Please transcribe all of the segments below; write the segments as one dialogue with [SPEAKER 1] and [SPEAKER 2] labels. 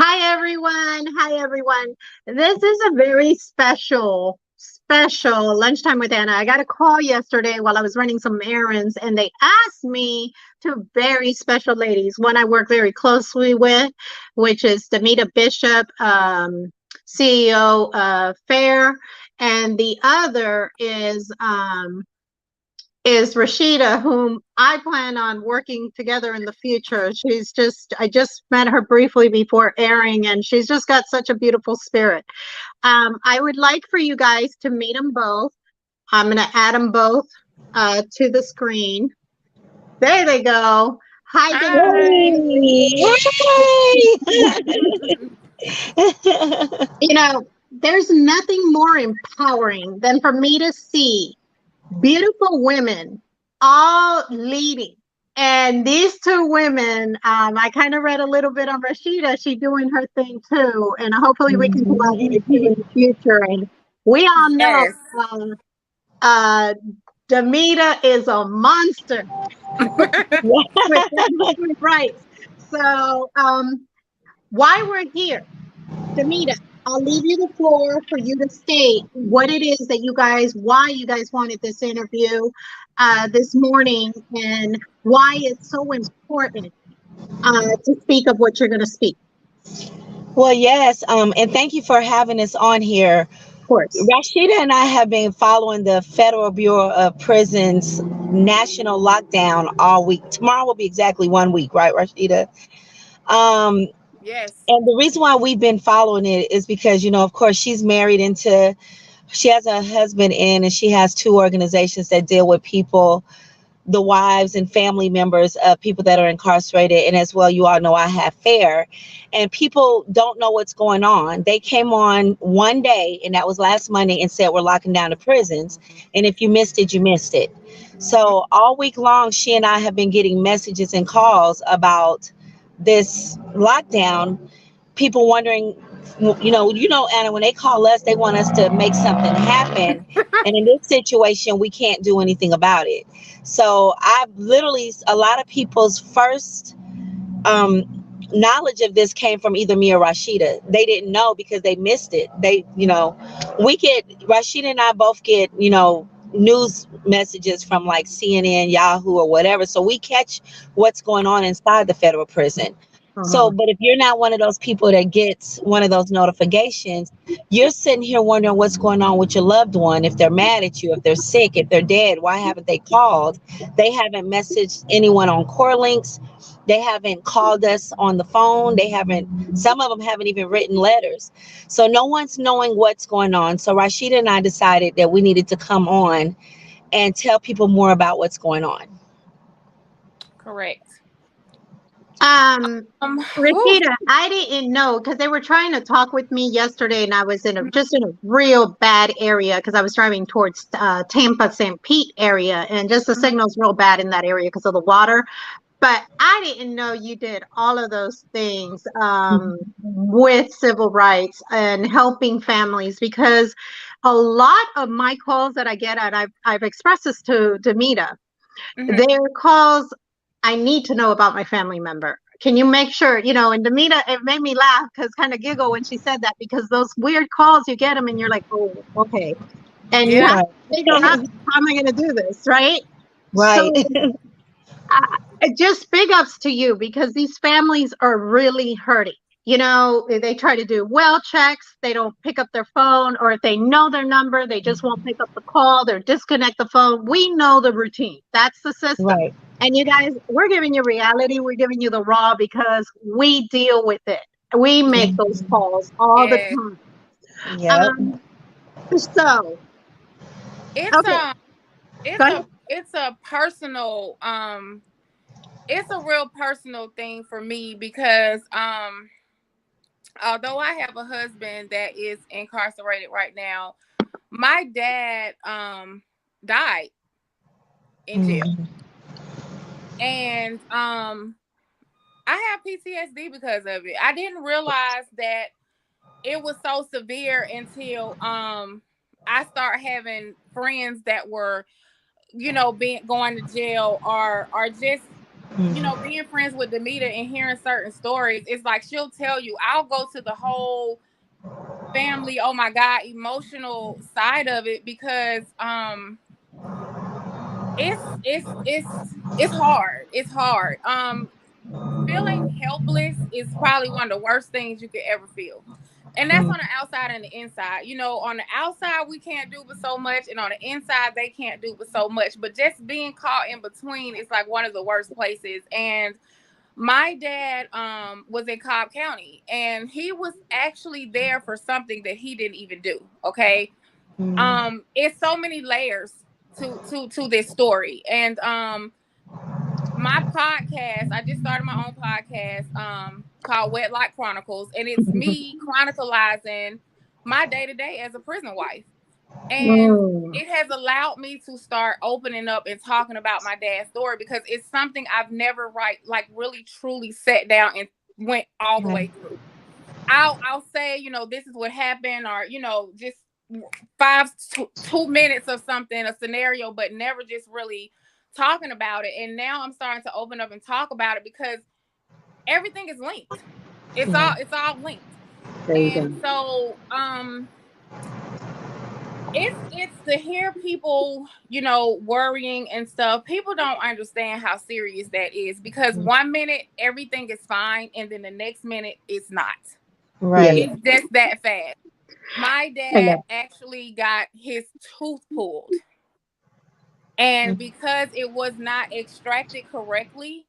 [SPEAKER 1] Hi everyone. Hi everyone. This is a very special lunchtime with Anna. I got a call yesterday while I was running some errands and they asked me two very special ladies. One I work very closely with, which is Damita Bishop, CEO of Fair, and the other is Rasheeda, whom I plan on working together in the future. I just met her briefly before airing, and she's just got such a beautiful spirit. I would like for you guys to meet them both. I'm going to add them both to the screen. There they go. Hi,
[SPEAKER 2] Hi.
[SPEAKER 1] Denise.
[SPEAKER 3] Hey!
[SPEAKER 1] You know, there's nothing more empowering than for me to see beautiful women all leading. And these two women, I kind of read a little bit on Rasheeda. She's doing her thing too. And hopefully we can collaborate too in the future. And we all know
[SPEAKER 2] Yes.
[SPEAKER 1] uh, Damita is a monster with that rights. So why we're here, Damita, I'll leave you the floor for you to state what it is that why you guys wanted this interview this morning, and why it's so important to speak of what you're going to speak.
[SPEAKER 3] Well, yes, and thank you for having us on here.
[SPEAKER 1] Of course.
[SPEAKER 3] Rashida and I have been following the Federal Bureau of Prisons national lockdown all week. Tomorrow will be exactly 1 week, right, Rashida? Um,
[SPEAKER 2] Yes.
[SPEAKER 3] and the reason why we've been following it is because, of course, she has a husband and she has two organizations that deal with people, the wives and family members of people that are incarcerated. And as well, you all know I have FAIR, and people don't know what's going on. They came on one day, and that was last Monday, and said we're locking down the prisons. And if you missed it, you missed it. So all week long, she and I have been getting messages and calls about this lockdown. People wondering, Anna, when they call us, they want us to make something happen. And in this situation, we can't do anything about it. So a lot of people's first knowledge of this came from either me or Rashida. They didn't know because they missed it. Rashida and I both get, news messages from like CNN, Yahoo, or whatever. So we catch what's going on inside the federal prison. So,
[SPEAKER 1] Uh-huh.
[SPEAKER 3] but if you're not one of those people that gets one of those notifications, you're sitting here wondering what's going on with your loved one. If they're mad at you, if they're sick, if they're dead, why haven't they called? They haven't messaged anyone on core links. They haven't called us on the phone. Some of them haven't even written letters. So no one's knowing what's going on. So Rashida and I decided that we needed to come on and tell people more about what's going on.
[SPEAKER 2] Correct.
[SPEAKER 1] Um,
[SPEAKER 2] Whew.
[SPEAKER 1] Rashida, I didn't know because they were trying to talk with me yesterday, and I was just in a real bad area because I was driving towards Tampa, St. Pete area, and just the signal's real bad in that area because of the water. But I didn't know you did all of those things with civil rights and helping families, because a lot of my calls that I get, and I've expressed this to Demita,
[SPEAKER 2] Mhm.
[SPEAKER 1] their calls, I need to know about my family member. Can you make sure, and Demita, it made me laugh because kind of giggle when she said that, because those weird calls, you get them and you're like, oh, okay. And you
[SPEAKER 2] Yeah.
[SPEAKER 1] have to
[SPEAKER 3] Right.
[SPEAKER 1] figure out, how am I going to do this? Right.
[SPEAKER 3] Right.
[SPEAKER 1] So just big ups to you, because these families are really hurting. They try to do well checks, they don't pick up their phone, or if they know their number, they just won't pick up the call, they're disconnect the phone. We know the routine. That's the system.
[SPEAKER 3] Right.
[SPEAKER 1] And you guys, we're giving you reality, we're giving you the raw, because we deal with it. We make those
[SPEAKER 3] Mhm.
[SPEAKER 1] calls all the
[SPEAKER 2] Yeah.
[SPEAKER 1] time.
[SPEAKER 3] Yep.
[SPEAKER 1] Um, so
[SPEAKER 2] It's
[SPEAKER 1] okay,
[SPEAKER 2] a
[SPEAKER 1] go
[SPEAKER 2] it's
[SPEAKER 1] ahead.
[SPEAKER 2] a it's a personal it's a real personal thing for me because although I have a husband that is incarcerated right now, my dad died in jail.
[SPEAKER 3] Mhm.
[SPEAKER 2] And I have PTSD because of it. I didn't realize that it was so severe until I start having friends that were, being going to jail, or just you know, being friends with Damita and hearing certain stories, it's like she'll tell you, I'll go to the whole family, oh my God, emotional side of it, because it's hard. It's hard. Feeling helpless is probably one of the worst things you could ever feel. And that's on the outside and the inside. You know, on the outside, we can't do but so much. And on the inside, they can't do but so much. But just being caught in between is like one of the worst places. And my dad was in Cobb County, and he was actually there for something that he didn't even do. Okay. It's so many layers to this story. And my podcast, I just started my own podcast called Wet Like Chronicles, and it's me chronicalizing my day-to-day as a prison wife. And it has allowed me to start opening up and talking about my dad's story, because it's something I've never really truly sat down and went all the way through. I'll say, you know, this is what happened, or, you know, just 2 minutes of something, a scenario, but never just really talking about it. And now I'm starting to open up and talk about it, because everything is linked. It's all linked. And so it's to hear people, you know, worrying and stuff. People don't understand how serious that is, because 1 minute everything is fine, and then the next minute it's not.
[SPEAKER 3] Right.
[SPEAKER 2] It's just that fast. My dad actually got his tooth pulled, and because it was not extracted correctly,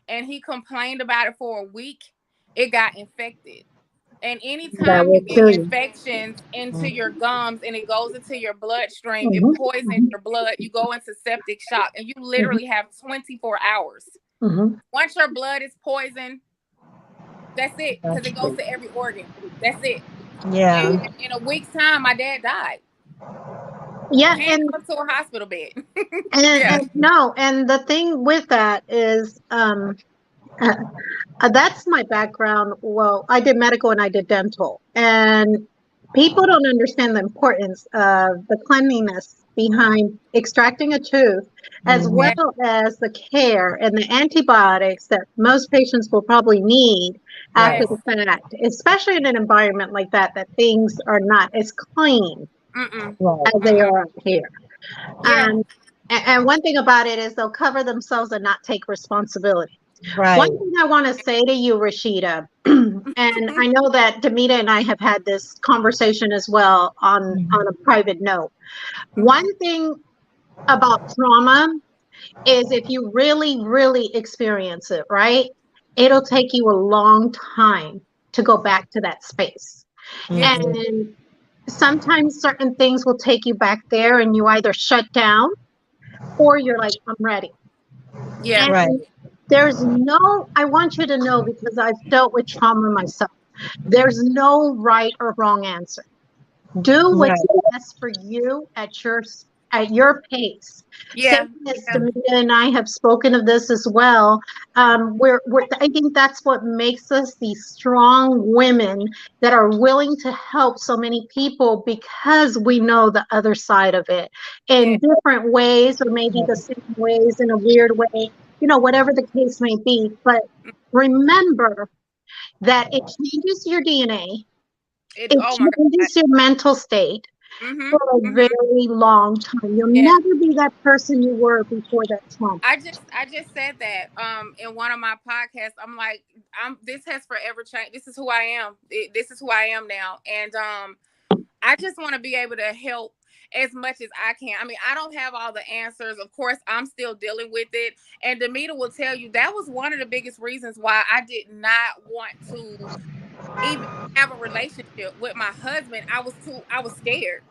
[SPEAKER 2] and he complained about it for a week, it got infected. And anytime you get infections into your gums and it goes into your bloodstream, it poisons your blood. You go into septic shock, and you literally have 24 hours. Once your blood is poisoned, that's it, because it goes to every organ. That's it.
[SPEAKER 3] Yeah.
[SPEAKER 2] And in a week's time, my dad died.
[SPEAKER 1] Yeah,
[SPEAKER 2] and go to a hospital bed.
[SPEAKER 1] And the thing with that is, that's my background. Well, I did medical and I did dental, and people don't understand the importance of the cleanliness behind extracting a tooth, as well as the care and the antibiotics that most patients will probably need after the fact, especially in an environment like that, that things are not as clean as they are up here. And one thing about it is they'll cover themselves and not take responsibility.
[SPEAKER 3] Right.
[SPEAKER 1] One thing I want to say to you, Rasheeda, and I know that Damita and I have had this conversation as well on a private note. One thing about trauma is, if you really, really experience it, right, it'll take you a long time to go back to that space. And sometimes certain things will take you back there, and you either shut down or you're like, I'm ready. And I want you to know, because I've dealt with trauma myself, there's no right or wrong answer. Do what's best for you at your pace. Same as Damita and I have spoken of this as well. I think that's what makes us these strong women that are willing to help so many people, because we know the other side of it in different ways, or maybe the same ways in a weird way, you know, whatever the case may be. But remember that it changes your DNA. It changes your mental state for a very long time. You'll never be that person you were before that trauma.
[SPEAKER 2] I just said that in one of my podcasts. I'm like, this has forever changed. This is who I am. This is who I am now. And I just want to be able to help as much as I can. I mean, I don't have all the answers. Of course, I'm still dealing with it. And Damita will tell you that was one of the biggest reasons why I did not want to even have a relationship with my husband. I was scared.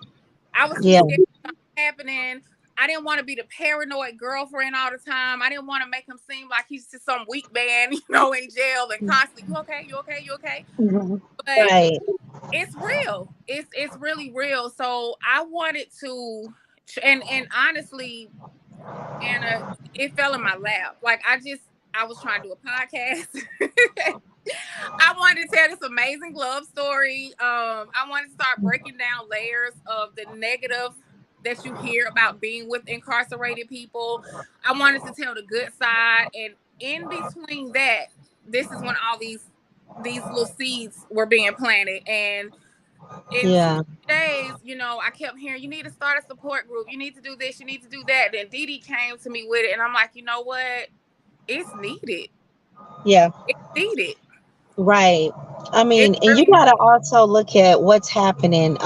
[SPEAKER 2] I was too scared of something happening. I didn't want to be the paranoid girlfriend all the time. I didn't want to make him seem like he's just some weak man, you know, in jail and constantly, you okay, you okay, you okay. But it's real. It's really real. So I wanted to, and honestly, Anna, it fell in my lap. Like I was trying to do a podcast. I wanted to tell this amazing love story. I wanted to start breaking down layers of the negative that you hear about being with incarcerated people. I wanted to tell the good side, and in between that, this is when all these little seeds were being planted. And in 2 days, you know, I kept hearing, you need to start a support group. You need to do this. You need to do that. Then Dee Dee came to me with it. And I'm like, you know what? It's needed.
[SPEAKER 3] Yeah.
[SPEAKER 2] It's needed.
[SPEAKER 3] Right. I mean,
[SPEAKER 2] It's
[SPEAKER 3] and you
[SPEAKER 2] really
[SPEAKER 3] got to also look at what's happening.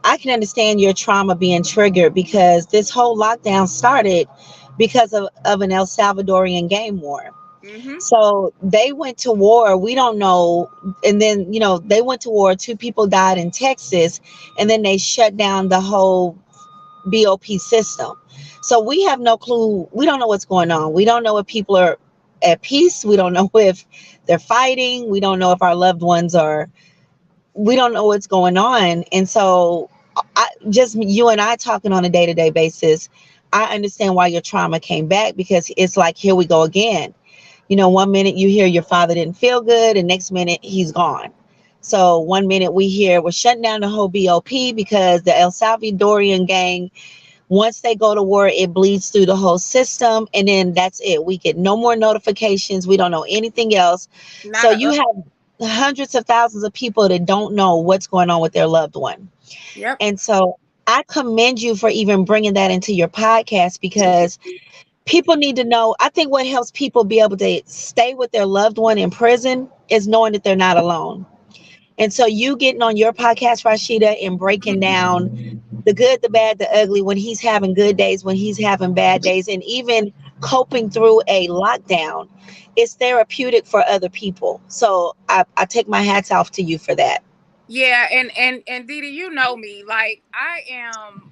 [SPEAKER 3] I can understand your trauma being triggered because this whole lockdown started because of an El Salvadorian gang war.
[SPEAKER 2] mm-hmm.
[SPEAKER 3] So they went to war. We don't know. And then, you know, they went to war. 2 people died in Texas. And then they shut down the whole BOP system. So we have no clue. We don't know what's going on. We don't know if people are at peace. We don't know if they're fighting. We don't know if our loved ones are, we don't know what's going on. And so just you and I talking on a day-to-day basis, I understand why your trauma came back, because it's like, here we go again. You know, one minute you hear your father didn't feel good, and next minute he's gone. So one minute we hear we're shutting down the whole BOP because the El Salvadorian gang, once they go to war, it bleeds through the whole system, and then that's it. We get no more notifications. We don't know anything else. So you have hundreds of thousands of people that don't know what's going on with their loved one.
[SPEAKER 2] Yep.
[SPEAKER 3] And so I commend you for even bringing that into your podcast, because people need to know. I think what helps people be able to stay with their loved one in prison is knowing that they're not alone. And so you getting on your podcast, Rasheeda, and breaking down the good, the bad, the ugly, when he's having good days, when he's having bad days, and even coping through a lockdown, is therapeutic for other people. So I take my hats off to you for that.
[SPEAKER 2] Yeah, and Dee Dee, you know me. Like, I am,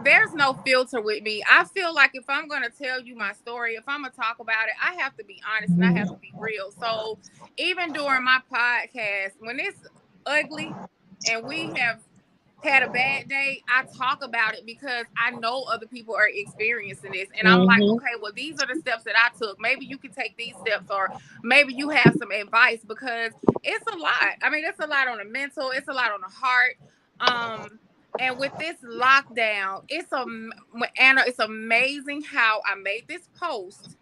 [SPEAKER 2] there's no filter with me. I feel like if I'm going to tell you my story, if I'm going to talk about it, I have to be honest and I have to be real. So even during my podcast, when it's ugly and we have had a bad day, I talk about it because I know other people are experiencing this. And I'm like,
[SPEAKER 3] Mm-hmm.
[SPEAKER 2] okay, well, these are the steps that I took. Maybe you can take these steps, or maybe you have some advice, because it's a lot. I mean, it's a lot on the mental, it's a lot on the heart. And with this lockdown, Anna, it's amazing how I made this post.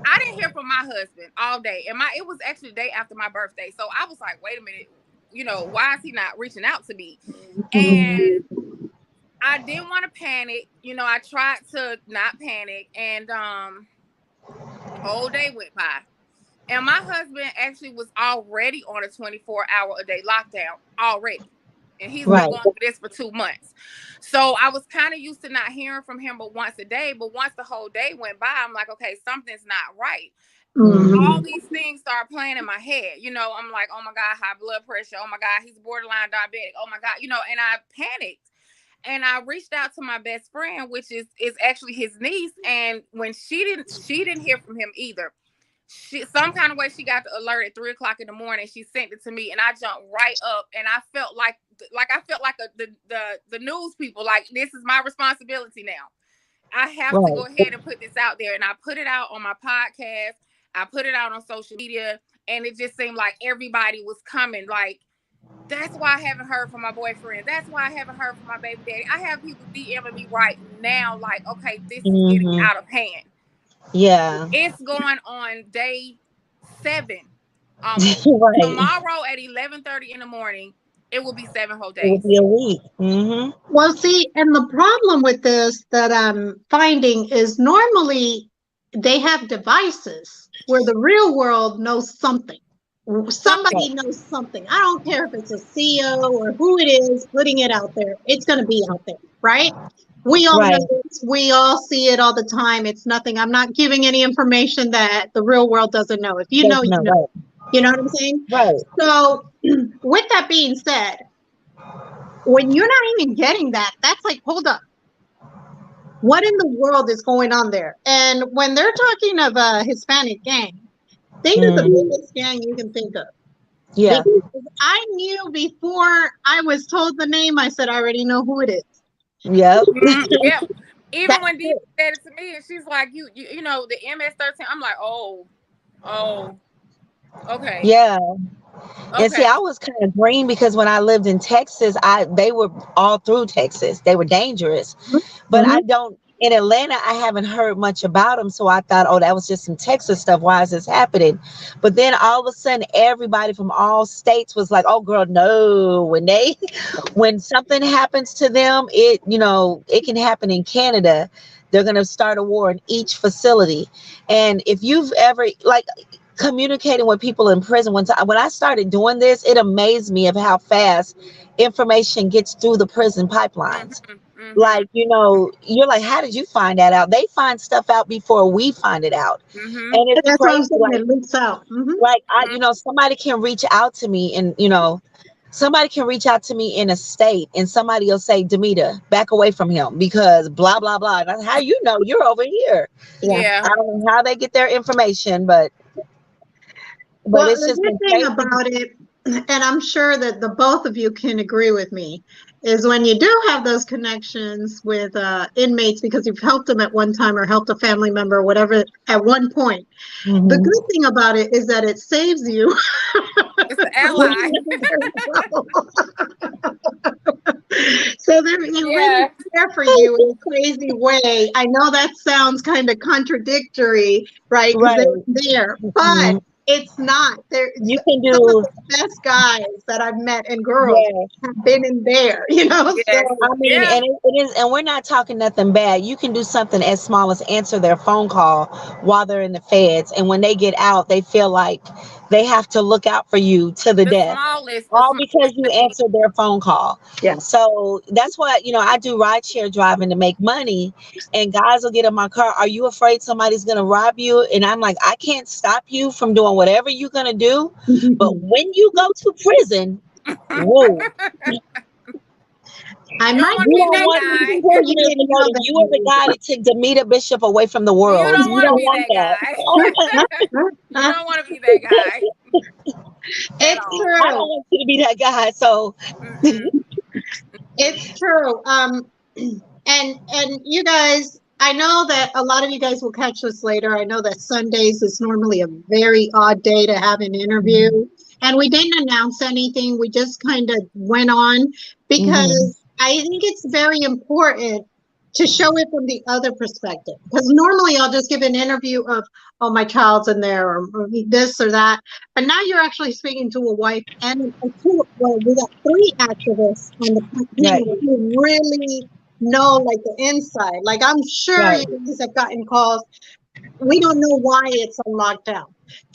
[SPEAKER 2] I didn't hear from my husband all day. And it was actually the day after my birthday. So I was like, wait a minute, you know, why is he not reaching out to me? And I didn't want to panic. You know, I tried to not panic. And whole day went by. And my husband actually was already on a 24-hour-a-day lockdown already. And he's been
[SPEAKER 3] Right.
[SPEAKER 2] going through this for 2 months. So I was kind of used to not hearing from him but once a day. But once the whole day went by, I'm like, okay, something's not right. All these things start playing in my head. You know, I'm like, oh my God, high blood pressure. Oh my God, he's borderline diabetic. Oh my God, you know, and I panicked. And I reached out to my best friend, which is actually his niece. And when she didn't hear from him either. Some kind of way she got the alert at 3:00 in the morning. She sent it to me, and I jumped right up, and I felt like the news people. Like, this is my responsibility now. I have to go ahead and put this out there, and I put it out on my podcast. I put it out on social media, and it just seemed like everybody was coming. Like, that's why I haven't heard from my boyfriend. That's why I haven't heard from my baby daddy. I have people DMing me right now, like, okay, this is getting out of hand.
[SPEAKER 3] Yeah.
[SPEAKER 2] It's going on day 7. Almost.
[SPEAKER 3] Right.
[SPEAKER 2] Tomorrow at 11:30 in the morning, it will be 7 whole days.
[SPEAKER 3] It will be a week.
[SPEAKER 1] Well, see, and the problem with this that I'm finding is normally they have devices where the real world knows something. Somebody knows something. I don't care if it's a CEO or who it is putting it out there. It's going to be out there, right? We all know this. We all see it all the time. It's nothing. I'm not giving any information that the real world doesn't know. If you know, you know. You know what I'm saying?
[SPEAKER 3] Right.
[SPEAKER 1] So with that being said, when you're not even getting that, that's like, hold up. What in the world is going on there? And when they're talking of a Hispanic gang, think of the biggest gang you can think of.
[SPEAKER 3] Yeah.
[SPEAKER 1] Because I knew before I was told the name, I said, I already know who it is.
[SPEAKER 3] Yep.
[SPEAKER 2] Yep. Even when Dee said it to me, and she's like, you know, the MS-13, I'm like, oh, okay.
[SPEAKER 3] Yeah.
[SPEAKER 2] Okay.
[SPEAKER 3] And see, I was kind of green because when I lived in Texas, they were all through Texas. They were dangerous. But I don't In Atlanta, I haven't heard much about them, so I thought, oh, that was just some Texas stuff. Why is this happening? But then all of a sudden, everybody from all states was like, "Oh, girl, no!" When something happens to them, it can happen in Canada. They're gonna start a war in each facility, and if you've ever like communicating with people in prison, when I started doing this, it amazed me of how fast information gets through the prison pipelines. Like, you're like, how did you find that out? They find stuff out before we find it out. And it's
[SPEAKER 1] That's what I'm
[SPEAKER 3] crazy.
[SPEAKER 1] saying. It leaks out.
[SPEAKER 3] Somebody can reach out to me and, somebody can reach out to me in a state and somebody will say, Damita, back away from him because blah, blah, blah. And that's how you're over here.
[SPEAKER 2] Yeah.
[SPEAKER 3] I don't know how they get their information, but
[SPEAKER 1] Well,
[SPEAKER 3] it's
[SPEAKER 1] the
[SPEAKER 3] just been
[SPEAKER 1] good thing
[SPEAKER 3] crazy.
[SPEAKER 1] about it, and I'm sure that the both of you can agree with me, is when you do have those connections with inmates because you've helped them at one time or helped a family member or whatever at one point.
[SPEAKER 3] Mhm.
[SPEAKER 1] The good thing about it is that it saves you.
[SPEAKER 2] It's an ally.
[SPEAKER 1] So they're really there for you in a crazy way. I know that sounds kind of contradictory, right? Because they're there, but it's not. They're
[SPEAKER 3] You can
[SPEAKER 1] some of
[SPEAKER 3] do,
[SPEAKER 1] the best guys that I've met and girls
[SPEAKER 3] yeah.
[SPEAKER 1] have been in there,
[SPEAKER 2] Yes.
[SPEAKER 1] So
[SPEAKER 3] I mean, and it is, and we're not talking nothing bad. You can do something as small as answer their phone call while they're in the feds, and when they get out, they feel like they have to look out for you to the death, all because you
[SPEAKER 2] thing.
[SPEAKER 3] answered their phone call.
[SPEAKER 1] Yeah.
[SPEAKER 3] So that's why I do rideshare driving to make money, and guys will get in my car. Are you afraid somebody's gonna rob you? And I'm like, I can't stop you from doing whatever you're gonna do, but when you go to prison, whoa.
[SPEAKER 1] I
[SPEAKER 2] You don't
[SPEAKER 1] might
[SPEAKER 2] want to
[SPEAKER 3] You
[SPEAKER 2] be
[SPEAKER 3] don't
[SPEAKER 2] that
[SPEAKER 3] want
[SPEAKER 2] guy.
[SPEAKER 3] to be
[SPEAKER 1] you didn't know that.
[SPEAKER 3] you are the guy that took Damita Bishop away from the
[SPEAKER 2] You
[SPEAKER 3] world.
[SPEAKER 2] don't
[SPEAKER 3] You
[SPEAKER 2] want to
[SPEAKER 3] don't
[SPEAKER 2] be
[SPEAKER 3] want
[SPEAKER 2] that
[SPEAKER 3] that.
[SPEAKER 2] guy. You don't want to be that guy at
[SPEAKER 1] It's
[SPEAKER 2] all.
[SPEAKER 3] I don't
[SPEAKER 1] true.
[SPEAKER 3] want you to be that guy. So
[SPEAKER 2] Mm-mm.
[SPEAKER 1] It's true. And you guys, I know that a lot of you guys will catch this later. I know that Sundays is normally a very odd day to have an interview. And we didn't announce anything. We just kind of went on because I think it's very important to show it from the other perspective. Because normally I'll just give an interview of, oh, my child's in there or this or that. But now you're actually speaking to a wife and well, we got 3 activists on the panel who really know like the inside. Like I'm sure you guys have gotten calls. We don't know why it's on lockdown.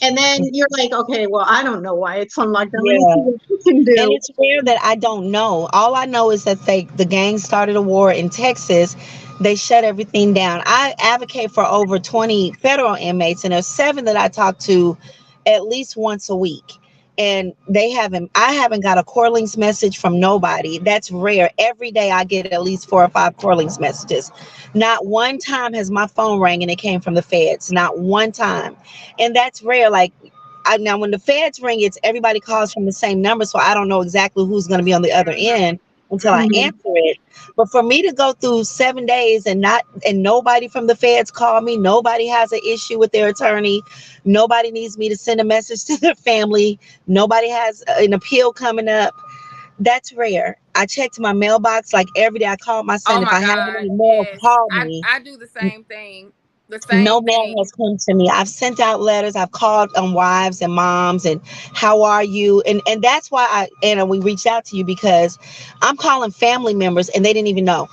[SPEAKER 1] And then you're like, okay, well, I don't know why it's on lockdown. Let me see what you can do.
[SPEAKER 3] And it's rare that I don't know. All I know is that the gang started a war in Texas. They shut everything down. I advocate for over 20 federal inmates, and there's 7 that I talk to at least once a week. And I haven't got a Corlings message from nobody. That's rare. Every day I get at least 4 or 5 Corlings messages. Not one time has my phone rang and it came from the feds. Not one time. And that's rare. Like, now when the feds ring, it's everybody calls from the same number, so I don't know exactly who's going to be on the other end until I answer it. But for me to go through 7 days and nobody from the feds call me, nobody has an issue with their attorney, nobody needs me to send a message to their family, nobody has an appeal coming up. That's rare. I checked my mailbox like every day. I called my son.
[SPEAKER 2] Oh
[SPEAKER 3] If
[SPEAKER 2] my
[SPEAKER 3] I have
[SPEAKER 2] God.
[SPEAKER 3] any mail,
[SPEAKER 2] Yes.
[SPEAKER 3] call me.
[SPEAKER 2] I do the same thing.
[SPEAKER 3] No mail has come to me. I've sent out letters. I've called wives and moms and how are you? And that's why Anna, we reached out to you because I'm calling family members and they didn't even know.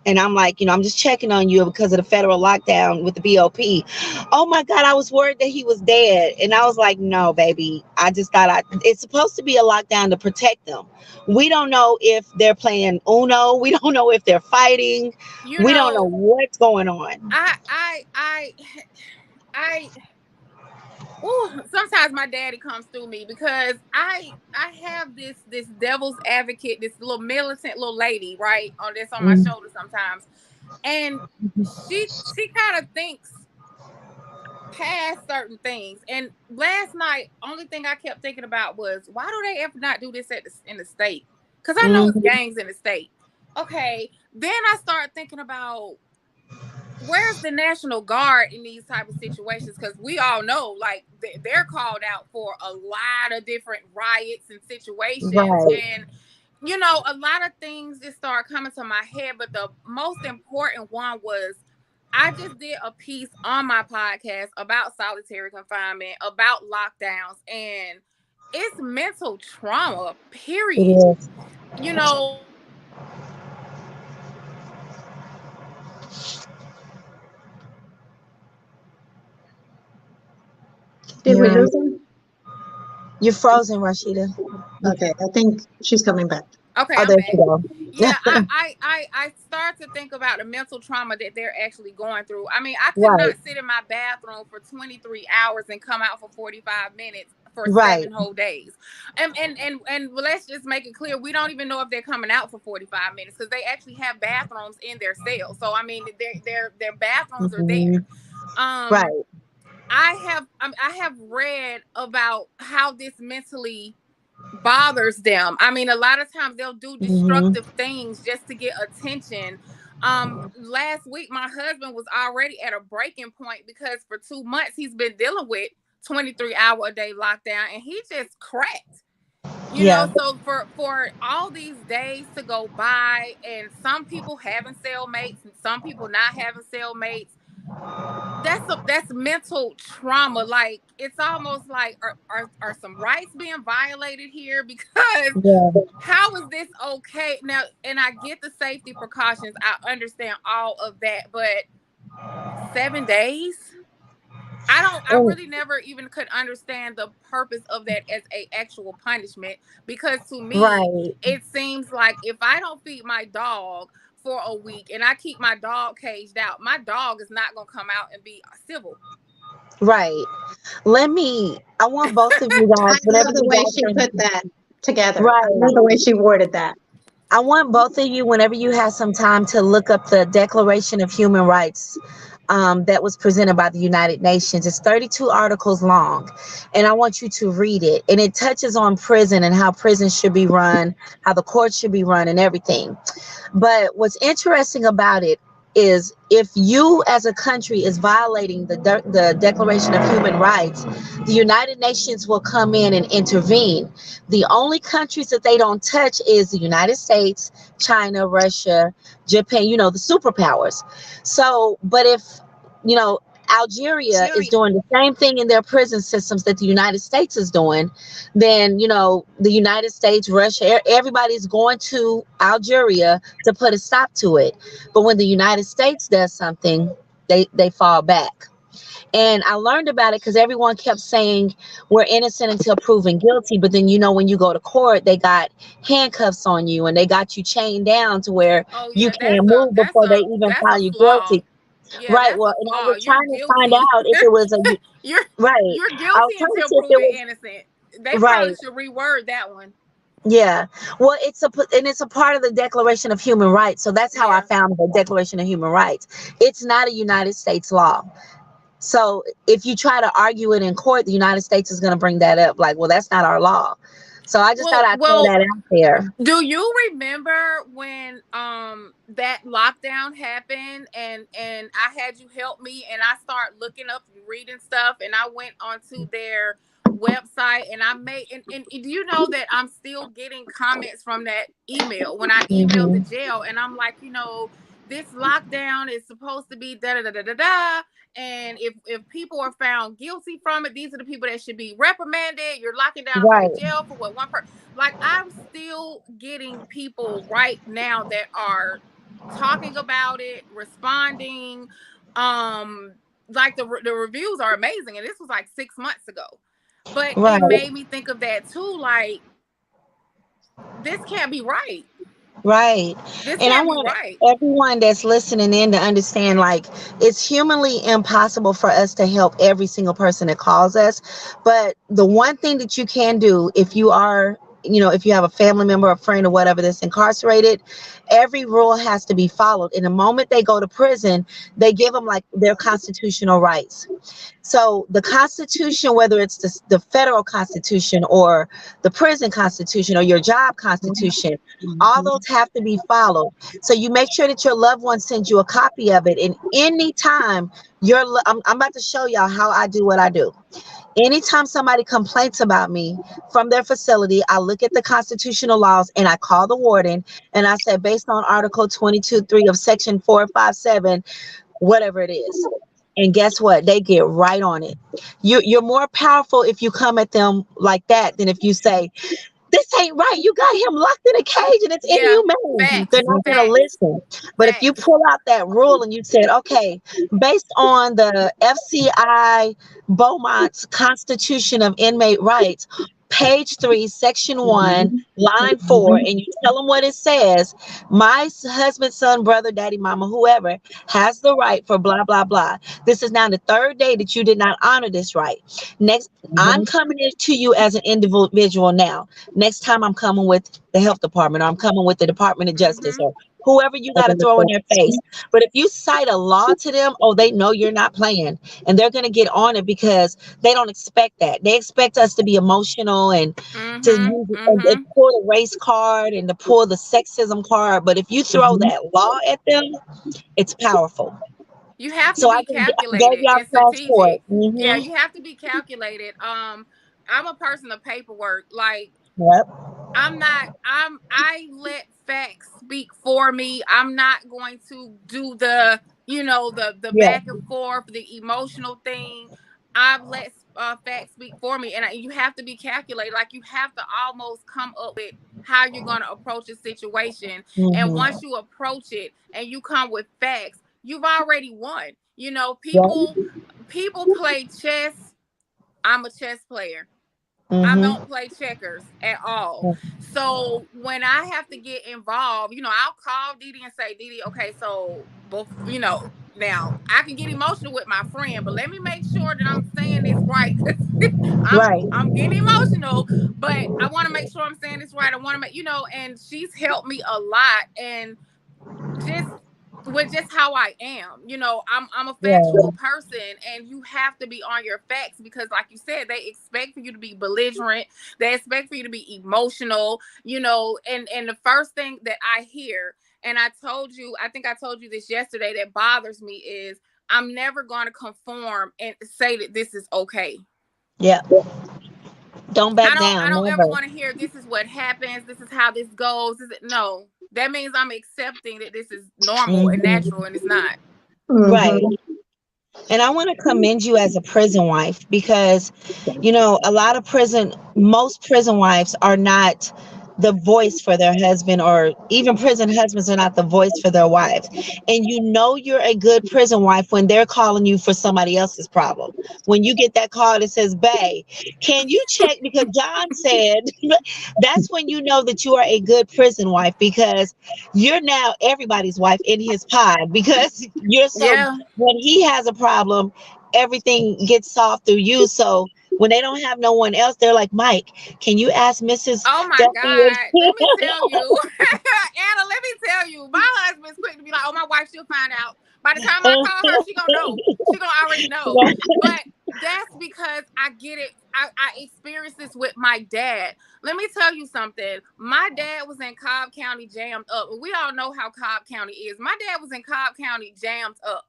[SPEAKER 3] And I'm like, I'm just checking on you because of the federal lockdown with the BOP. Oh my God, I was worried that he was dead. And I was like, no, baby. I just thought it's supposed to be a lockdown to protect them. We don't know if they're playing Uno. We don't know if they're fighting. We don't know what's going on.
[SPEAKER 2] Sometimes my daddy comes through me because I have this devil's advocate, this little militant little lady, right, on my shoulder sometimes, and she kind of thinks past certain things. And last night, only thing I kept thinking about was, why do they ever not do this in the state? Because I know it's gangs in the state. Okay, then I start thinking about, where's the National Guard in these type of situations? Because we all know, like, they're called out for a lot of different riots and situations.
[SPEAKER 3] Right.
[SPEAKER 2] And a lot of things just start coming to my head, but the most important one was I just did a piece on my podcast about solitary confinement, about lockdowns, and it's mental trauma,
[SPEAKER 3] It
[SPEAKER 2] period.
[SPEAKER 3] is.
[SPEAKER 1] Did we
[SPEAKER 3] You're
[SPEAKER 1] lose him?
[SPEAKER 3] you're frozen, Rashida.
[SPEAKER 1] Okay, I think she's coming back.
[SPEAKER 2] Okay,
[SPEAKER 3] Oh,
[SPEAKER 2] I'm
[SPEAKER 3] there
[SPEAKER 2] back.
[SPEAKER 3] you go.
[SPEAKER 2] Yeah, I start to think about the mental trauma that they're actually going through. I mean, I could
[SPEAKER 3] Right,
[SPEAKER 2] not sit in my bathroom for 23 hours and come out for 45 minutes for
[SPEAKER 3] right.
[SPEAKER 2] 7 whole days. And let's just make it clear, we don't even know if they're coming out for 45 minutes because they actually have bathrooms in their cells. So I mean, their bathrooms are
[SPEAKER 3] Hmm.
[SPEAKER 2] there. Um,
[SPEAKER 3] Right.
[SPEAKER 2] I have read about how this mentally bothers them. I mean, a lot of times they'll do
[SPEAKER 3] Hmm.
[SPEAKER 2] destructive things just to get attention. Last week my husband was already at a breaking point because for 2 months he's been dealing with 23-hour a day lockdown and he just cracked.
[SPEAKER 3] Yeah.
[SPEAKER 2] So for all these days to go by and some people having cellmates and some people not having cellmates, that's mental trauma. Like it's almost like are some rights being violated here? Because
[SPEAKER 3] Yeah.
[SPEAKER 2] how is this okay now? And I get the safety precautions, I understand all of that, but 7 days, I
[SPEAKER 3] And,
[SPEAKER 2] really never even could understand the purpose of that as a actual punishment, because to me
[SPEAKER 3] right.
[SPEAKER 2] it seems like if I don't feed my dog for a week and I keep my dog caged out, my dog is not going to come out and be civil.
[SPEAKER 3] Right. I want both of you
[SPEAKER 1] I
[SPEAKER 3] guys, whenever
[SPEAKER 1] love the
[SPEAKER 3] you
[SPEAKER 1] way
[SPEAKER 3] guys
[SPEAKER 1] she
[SPEAKER 3] are,
[SPEAKER 1] put that together. I
[SPEAKER 3] right.
[SPEAKER 1] love the way she worded that.
[SPEAKER 3] I want both of you, whenever you have some time, to look up the Declaration of Human Rights that was presented by the United Nations. It's 32 articles long, and I want you to read it. And it touches on prison and how prison should be run, how the courts should be run, and everything. But what's interesting about it is if you as a country is violating the Declaration of Human Rights, the United Nations will come in and intervene. The only countries that they don't touch is the United States, China, Russia, Japan, the superpowers. So, but if, you know, Algeria is doing the same thing in their prison systems that the United States is doing, then, the United States, Russia, everybody's going to Algeria to put a stop to it. But when the United States does something, they fall back. And I learned about it because everyone kept saying we're innocent until proven guilty. But then, when you go to court, they got handcuffs on you and they got you chained down to where
[SPEAKER 2] Oh
[SPEAKER 3] you
[SPEAKER 2] yeah,
[SPEAKER 3] can't move before they even
[SPEAKER 2] that's a
[SPEAKER 3] flaw you
[SPEAKER 2] flaw.
[SPEAKER 3] guilty.
[SPEAKER 2] Yeah,
[SPEAKER 3] Right.
[SPEAKER 2] that's
[SPEAKER 3] Well,
[SPEAKER 2] a
[SPEAKER 3] and I
[SPEAKER 2] flaw.
[SPEAKER 3] was
[SPEAKER 2] You're
[SPEAKER 3] trying to find
[SPEAKER 2] guilty.
[SPEAKER 3] out if it was
[SPEAKER 2] you're
[SPEAKER 3] right.
[SPEAKER 2] you're
[SPEAKER 3] I was
[SPEAKER 2] guilty
[SPEAKER 3] trying to
[SPEAKER 2] until
[SPEAKER 3] see if it
[SPEAKER 2] proven
[SPEAKER 3] was
[SPEAKER 2] innocent. They
[SPEAKER 3] right.
[SPEAKER 2] probably should reword that one.
[SPEAKER 3] Yeah. Well, it's a part of the Declaration of Human Rights. So that's how I
[SPEAKER 2] Yeah.
[SPEAKER 3] found the Declaration of Human Rights. It's not a United States law. So if you try to argue it in court, the United States is going to bring that up. Like, well, that's not our law. So I just thought
[SPEAKER 2] Well,
[SPEAKER 3] I'd throw
[SPEAKER 2] well,
[SPEAKER 3] that out there.
[SPEAKER 2] do you remember when that lockdown happened and I had you help me and I started looking up and reading stuff and I went onto their website and I made and do you know that I'm still getting comments from that email when I emailed the
[SPEAKER 3] Hmm.
[SPEAKER 2] jail and I'm like, this lockdown is supposed to be da da da da da da, and if people are found guilty from it, these are the people that should be reprimanded. You're locking down a whole
[SPEAKER 3] Right.
[SPEAKER 2] jail for what one person. Like I'm still getting people right now that are talking about it, responding. Um, like the reviews are amazing, and this was like 6 months ago. But it
[SPEAKER 3] Right.
[SPEAKER 2] made me think of that too. Like this can't be right.
[SPEAKER 3] Right.
[SPEAKER 2] This
[SPEAKER 3] And I
[SPEAKER 2] can't be
[SPEAKER 3] want
[SPEAKER 2] right.
[SPEAKER 3] everyone that's listening in to understand, like, it's humanly impossible for us to help every single person that calls us. But the one thing that you can do, if you are, if you have a family member, a friend, or whatever that's incarcerated, every rule has to be followed. In the moment they go to prison, they give them like their constitutional rights. So the Constitution, whether it's the federal Constitution or the prison Constitution or your job Constitution, all those have to be followed. So you make sure that your loved one sends you a copy of it. And anytime I'm about to show y'all how I do what I do. Anytime somebody complains about me from their facility, I look at the constitutional laws and I call the warden and I say, based on Article 22(3) of Section 457, whatever it is. And guess what? They get right on it. You're more powerful if you come at them like that than if you say, this ain't right. You got him locked in a cage and it's
[SPEAKER 2] Yeah.
[SPEAKER 3] inhumane. They're
[SPEAKER 2] Facts.
[SPEAKER 3] not going to
[SPEAKER 2] Facts.
[SPEAKER 3] listen. But if you
[SPEAKER 2] Facts.
[SPEAKER 3] pull out that rule and you said, okay, based on the FCI Beaumont's Constitution of Inmate Rights, page 3, section 1, line 4, and you tell them what it says, my husband, son, brother, daddy, mama, whoever has the right for blah, blah, blah. This is now the third day that you did not honor this right. Next, I'm coming to you as an individual now. Next time I'm coming with the health department, or I'm coming with the Department of Justice, or whoever you got to throw in their face. But if you cite a law to them, oh, they know you're not playing, and they're going to get on it because they don't expect that. They expect us to be emotional and to use and pull the race card and to pull the sexism card. But if you throw that law at them, it's powerful.
[SPEAKER 2] You have to
[SPEAKER 3] So
[SPEAKER 2] be
[SPEAKER 3] gave
[SPEAKER 2] calculated
[SPEAKER 3] y'all
[SPEAKER 2] and
[SPEAKER 3] applause for
[SPEAKER 2] strategic.
[SPEAKER 3] it.
[SPEAKER 2] Yeah, you have to be calculated. I'm a person of paperwork. Like,
[SPEAKER 3] Yep.
[SPEAKER 2] I let facts speak for me. I'm not going to do the
[SPEAKER 3] Yeah.
[SPEAKER 2] back and forth, the emotional thing. I've let facts speak for me, and you have to be calculated. Like, you have to almost come up with how you're going to approach a situation. And
[SPEAKER 3] Mm-hmm.
[SPEAKER 2] once you approach it and you come with facts, you've already won.
[SPEAKER 3] Yep.
[SPEAKER 2] People play chess. I'm a chess player. I
[SPEAKER 3] Mm-hmm.
[SPEAKER 2] don't play checkers at all. So when I have to get involved, I'll call Didi and say, Didi, okay, so, now I can get emotional with my friend, but let me make sure that I'm saying this right. I'm
[SPEAKER 3] Right.
[SPEAKER 2] I'm getting emotional, but I want to make sure I'm saying this right. I want to and she's helped me a lot. And just with just how I am, I'm a
[SPEAKER 3] Yeah.
[SPEAKER 2] factual person, and you have to be on your facts because, like you said, they expect for you to be belligerent, they expect for you to be emotional, and the first thing that I hear, and I think I told you this yesterday, that bothers me is I'm never going to conform and say that this is okay.
[SPEAKER 3] Yeah. Don't
[SPEAKER 2] I
[SPEAKER 3] back
[SPEAKER 2] don't I
[SPEAKER 3] down.
[SPEAKER 2] don't ever
[SPEAKER 3] Never.
[SPEAKER 2] want to hear this is what happens, this is how this goes. No. That means I'm accepting that this is normal and
[SPEAKER 3] Mm-hmm.
[SPEAKER 2] natural, and it's not.
[SPEAKER 3] Right. And I want to commend you as a prison wife because, most prison wives are not the voice for their husband, or even prison husbands are not the voice for their wives. And you're a good prison wife when they're calling you for somebody else's problem. When you get that call that says, Bae, can you check? Because John said, that's when you know that you are a good prison wife because you're now everybody's wife in his pod because you're so
[SPEAKER 2] Yeah.
[SPEAKER 3] when he has a problem, everything gets solved through you. So when they don't have no one else, they're like, Mike, can you ask Mrs.
[SPEAKER 2] Oh my
[SPEAKER 3] Duffy?
[SPEAKER 2] God. Let me tell you, Anna, let me tell you, my husband's quick to be like, oh, my wife, she'll find out. By the time I call her, she gonna know. She gonna already know. But that's because I get it. I experienced this with my dad. Let me tell you something. My dad was in Cobb County jammed up. We all know how Cobb County is. My dad was in Cobb County jammed up.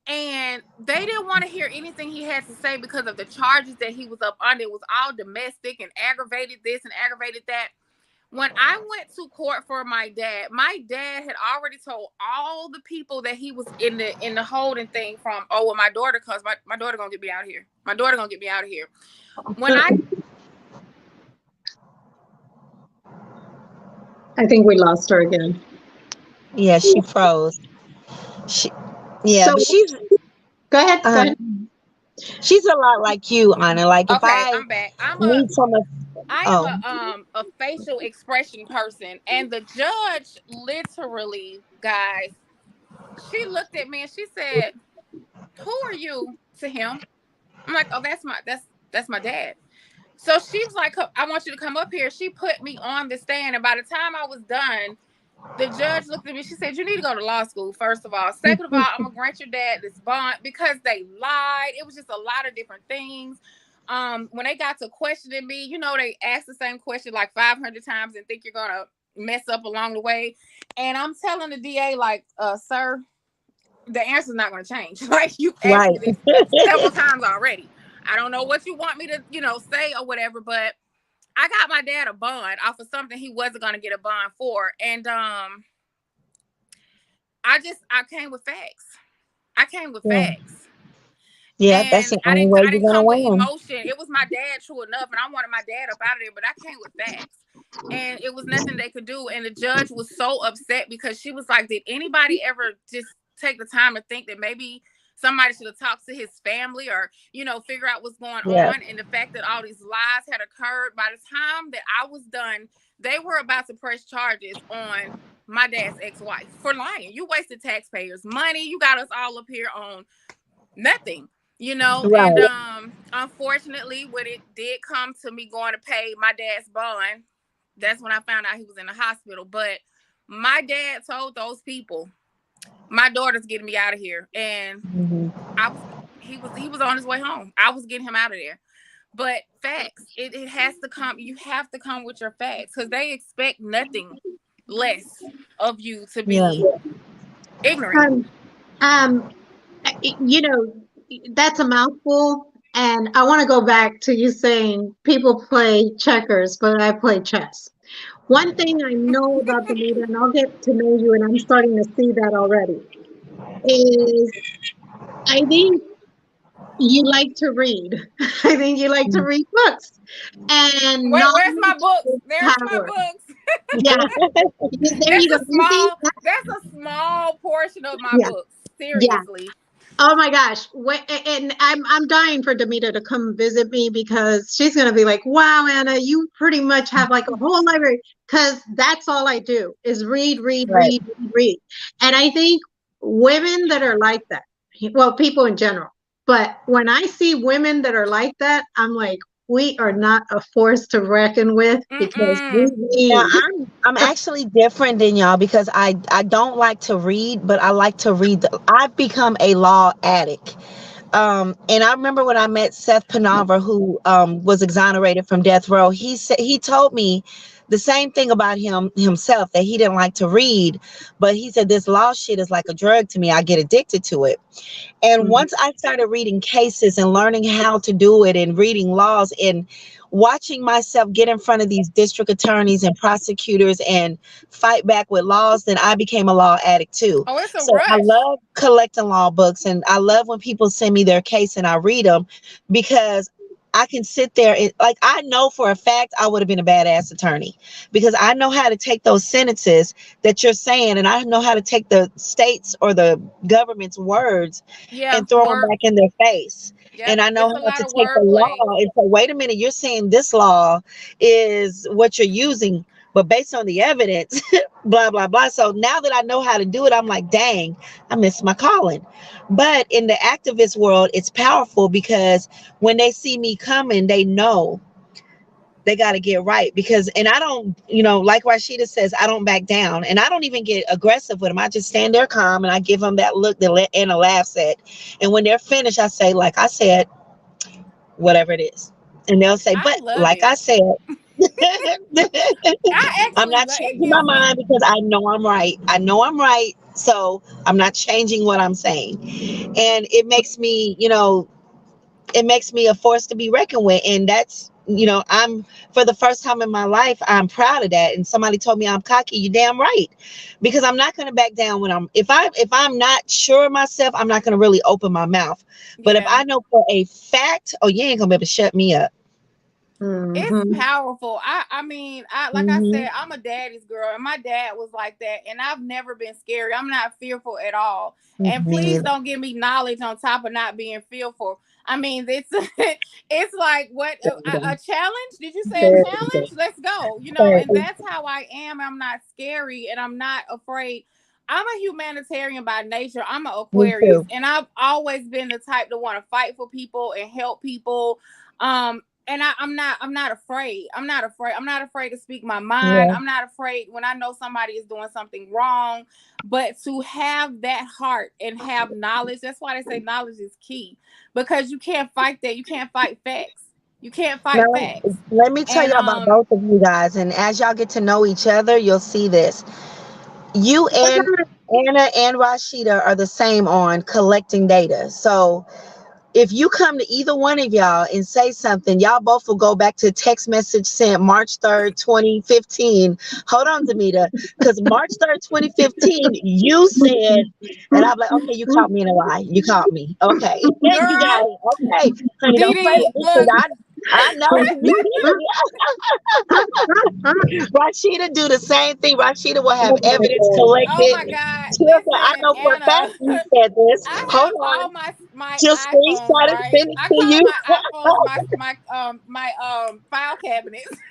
[SPEAKER 2] And they didn't want to hear anything he had to say because of the charges that he was up under. It was all domestic and aggravated this and aggravated that. When I went to court for my dad had already told all the people that he was in the holding thing from, oh, well, my daughter comes, my daughter gonna get me out of here. My daughter gonna get me out of here. When
[SPEAKER 1] I think we lost her again.
[SPEAKER 3] Yeah, she froze. She, yeah,
[SPEAKER 1] So
[SPEAKER 3] but
[SPEAKER 1] go ahead. Go
[SPEAKER 3] uh,
[SPEAKER 1] ahead.
[SPEAKER 3] she's a lot like you, Anna. Like if
[SPEAKER 2] okay,
[SPEAKER 3] I
[SPEAKER 2] I'm back.
[SPEAKER 3] need someone,
[SPEAKER 2] I am
[SPEAKER 3] oh,
[SPEAKER 2] a facial expression person, and the judge literally, guys, she looked at me and she said, "Who are you?" to him. I'm like, "Oh, that's my dad." So she was like, "I want you to come up here." She put me on the stand, and by the time I was done, the judge looked at me. She said, "You need to go to law school, first of all. Second of all, I'm gonna grant your dad this bond because they lied." It was just a lot of different things. When they got to questioning me, they asked the same question like 500 times and think you're gonna mess up along the way. And I'm telling the DA, like, sir, the answer's not going to change. Like, you asked
[SPEAKER 3] Right.
[SPEAKER 2] me this several times already. I don't know what you want me to, say or whatever, but I got my dad a bond off of something he wasn't going to get a bond for. And I came with facts. I came with
[SPEAKER 3] Yeah.
[SPEAKER 2] facts.
[SPEAKER 3] Yeah, that's
[SPEAKER 2] And
[SPEAKER 3] the only way
[SPEAKER 2] I
[SPEAKER 3] you're
[SPEAKER 2] didn't
[SPEAKER 3] gonna
[SPEAKER 2] come with
[SPEAKER 3] win.
[SPEAKER 2] emotion. It was my dad, true enough, and I wanted my dad up out of there, but I came with facts. And it was nothing they could do. And the judge was so upset because she was like, did anybody ever just take the time to think that maybe somebody should have talked to his family or, figure out what's going
[SPEAKER 3] Yeah.
[SPEAKER 2] on? And the fact that all these lies had occurred, by the time that I was done, they were about to press charges on my dad's ex-wife for lying. You wasted taxpayers' money. You got us all up here on nothing. And
[SPEAKER 3] Right.
[SPEAKER 2] unfortunately, when it did come to me going to pay my dad's bond, that's when I found out he was in the hospital. But my dad told those people, my daughter's getting me out of here. And
[SPEAKER 3] Mhm.
[SPEAKER 2] he was on his way home. I was getting him out of there. But facts, it has to come. You have to come with your facts, because they expect nothing less of you to
[SPEAKER 3] Yeah.
[SPEAKER 2] be ignorant.
[SPEAKER 1] Um, um, you know, that's a mouthful. And I want to go back to you saying people play checkers, but I play chess. One thing I know about the media, and I'll get to know you, and I'm starting to see that already, is I think you like to read. I think you like to
[SPEAKER 3] Mm.
[SPEAKER 1] read books. And
[SPEAKER 2] Where's my
[SPEAKER 1] knowledge
[SPEAKER 2] books?
[SPEAKER 1] is
[SPEAKER 2] There's my
[SPEAKER 1] power.
[SPEAKER 2] books.
[SPEAKER 1] Yeah, there you go. You see?
[SPEAKER 2] That's a small portion of my
[SPEAKER 1] Yeah,
[SPEAKER 2] books.
[SPEAKER 1] yeah.
[SPEAKER 2] Seriously.
[SPEAKER 1] Oh my gosh. And I'm dying for Damita to come visit me because she's gonna be like, wow, Anna, you pretty much have like a whole library. Because that's all I do is read, read,
[SPEAKER 3] Right.
[SPEAKER 1] read, read, read. And I think women that are like that, well, people in general, but when I see women that are like that, I'm like, we are not a force to reckon with because we
[SPEAKER 2] Mm-mm.
[SPEAKER 3] Now
[SPEAKER 1] read.
[SPEAKER 3] I'm actually different than y'all because I don't like to read, but I like to read. I've become a law addict. And I remember when I met Seth Panaver, who was exonerated from death row. He told me the same thing about himself, that he didn't like to read, but he said this law shit is like a drug to me. I get addicted to it. And
[SPEAKER 1] Mhm.
[SPEAKER 3] once I started reading cases and learning how to do it and reading laws and watching myself get in front of these district attorneys and prosecutors and fight back with laws, then I became a law addict too.
[SPEAKER 2] Oh, it's a
[SPEAKER 3] So I
[SPEAKER 2] rush.
[SPEAKER 3] love collecting law books, and I love when people send me their case and I read them, because I can sit there and, like, I know for a fact I would have been a badass attorney, because I know how to take those sentences that you're saying, and I know how to take the states or the government's words
[SPEAKER 2] Yeah,
[SPEAKER 3] and throw them
[SPEAKER 2] word.
[SPEAKER 3] back in their face. And
[SPEAKER 2] Yep,
[SPEAKER 3] I know
[SPEAKER 2] it's a
[SPEAKER 3] how
[SPEAKER 2] lot
[SPEAKER 3] to
[SPEAKER 2] of
[SPEAKER 3] take the law
[SPEAKER 2] wordplay.
[SPEAKER 3] and say, wait a minute, you're saying this law is what you're using, but based on the evidence, blah, blah, blah. So now that I know how to do it, I'm like, dang, I missed my calling. But in the activist world, it's powerful because when they see me coming, they know they got to get right. Because, and I don't, like Rasheeda says, I don't back down, and I don't even get aggressive with them. I just stand there calm and I give them that look that Anna laughs at. And when they're finished, I say, like I said, whatever it is. And they'll say,
[SPEAKER 2] I
[SPEAKER 3] but
[SPEAKER 2] love
[SPEAKER 3] like I
[SPEAKER 2] it.
[SPEAKER 3] said,
[SPEAKER 2] I
[SPEAKER 3] I'm
[SPEAKER 2] actually
[SPEAKER 3] not
[SPEAKER 2] love it.
[SPEAKER 3] changing my mind because I know I'm right. I know I'm right. So I'm not changing what I'm saying. And it makes me a force to be reckoned with. And that's, I'm, for the first time in my life, I'm proud of that. And somebody told me I'm cocky. You damn right. Because I'm not going to back down when if I'm not sure of myself, I'm not going to really open my mouth. But if
[SPEAKER 2] Yeah.
[SPEAKER 3] I know for a fact, oh, you ain't going to be able to shut me up.
[SPEAKER 2] It's
[SPEAKER 1] Mhm.
[SPEAKER 2] powerful. I mean, like I
[SPEAKER 3] Hmm.
[SPEAKER 2] said, I'm a daddy's girl, and my dad was like that, and I've never been scary. I'm not fearful at all. And
[SPEAKER 3] Me
[SPEAKER 2] please
[SPEAKER 3] neither.
[SPEAKER 2] don't give me knowledge on top of not being fearful. I mean, it's it's like what a challenge? Did you say a challenge? Let's go. And that's how I am. I'm not scary, and I'm not afraid. I'm a humanitarian by nature. I'm an
[SPEAKER 3] Me
[SPEAKER 2] Aquarius,
[SPEAKER 3] too.
[SPEAKER 2] and I've always been the type to want to fight for people and help people. And I'm not afraid. I'm not afraid. I'm not afraid to speak my mind.
[SPEAKER 3] Yeah.
[SPEAKER 2] I'm not afraid when I know somebody is doing something wrong. But to have that heart and have knowledge, that's why they say knowledge is key. Because you can't fight that. You can't fight facts. You can't
[SPEAKER 3] Now,
[SPEAKER 2] fight facts.
[SPEAKER 3] let me tell
[SPEAKER 2] And
[SPEAKER 3] you about both of you guys. And as y'all get to know each other, you'll see this. You
[SPEAKER 1] Hold
[SPEAKER 3] and
[SPEAKER 1] on.
[SPEAKER 3] Anna and Rasheeda are the same on collecting data. So if you come to either one of y'all and say something, y'all both will go back to text message sent March 3rd, 2015. Hold on, Damita, because March 3rd, 2015, you said, and I'm like, okay, you caught me in a lie. You caught me. Okay. You got
[SPEAKER 2] Girl,
[SPEAKER 3] it. Okay. Honey, don't play
[SPEAKER 2] Didi,
[SPEAKER 3] with me because
[SPEAKER 2] look,
[SPEAKER 3] I know Rashida do the same thing. Rashida will have
[SPEAKER 1] Oh my
[SPEAKER 3] evidence
[SPEAKER 1] God.
[SPEAKER 2] oh
[SPEAKER 3] collected.
[SPEAKER 2] my God.
[SPEAKER 3] I
[SPEAKER 2] Listen,
[SPEAKER 3] know for a fact
[SPEAKER 2] Anna,
[SPEAKER 3] you said this.
[SPEAKER 2] I
[SPEAKER 3] Hold
[SPEAKER 2] have
[SPEAKER 3] on.
[SPEAKER 2] all my
[SPEAKER 3] She'll
[SPEAKER 2] iPhones,
[SPEAKER 3] screenshot and
[SPEAKER 2] right?
[SPEAKER 3] send it
[SPEAKER 2] I
[SPEAKER 3] to
[SPEAKER 2] call
[SPEAKER 3] you.
[SPEAKER 2] my iPhones my file cabinets.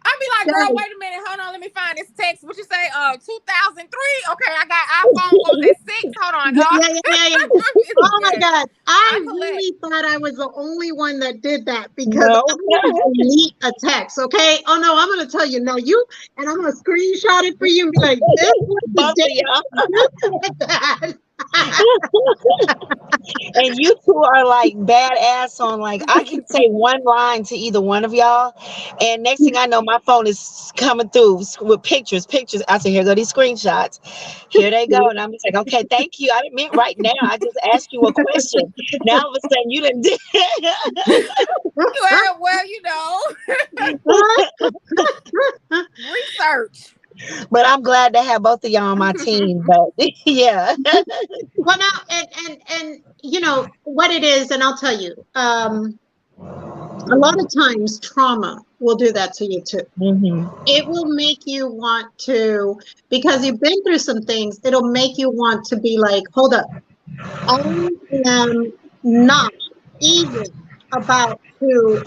[SPEAKER 2] I'd be like, girl,
[SPEAKER 1] Guys,
[SPEAKER 2] wait a minute, hold on, let me find this text. What you say? 2003. Okay, I got iPhone. What was that? 6? Hold on,
[SPEAKER 1] yeah, yeah, yeah, yeah, yeah. Oh my
[SPEAKER 2] yeah.
[SPEAKER 1] God.
[SPEAKER 2] I
[SPEAKER 1] I
[SPEAKER 2] collect.
[SPEAKER 1] really thought I was the only one that did that because
[SPEAKER 3] No,
[SPEAKER 1] I would delete a text. Okay. Oh no, I'm gonna tell you, no, you and I'm gonna screenshot it for you and be like, this was the
[SPEAKER 3] both
[SPEAKER 1] day
[SPEAKER 3] of y'all.
[SPEAKER 1] you said that.
[SPEAKER 3] And you two are like badass on like I can say one line to either one of y'all, and next thing I know, my phone is coming through with pictures. I said, "Here go these screenshots. Here they go." And I'm just like, "Okay, thank you. I didn't mean right now. I just asked you a question. Now all of a sudden you didn't."
[SPEAKER 2] Well, research.
[SPEAKER 3] But I'm glad to have both of y'all on my team. But yeah,
[SPEAKER 1] Well, now, and you know what it is, and I'll tell you. A lot of times, trauma will do that to you too.
[SPEAKER 3] hmm,
[SPEAKER 1] It will make you want to, because you've been through some things. It'll make you want to be like, hold up, I am not even about to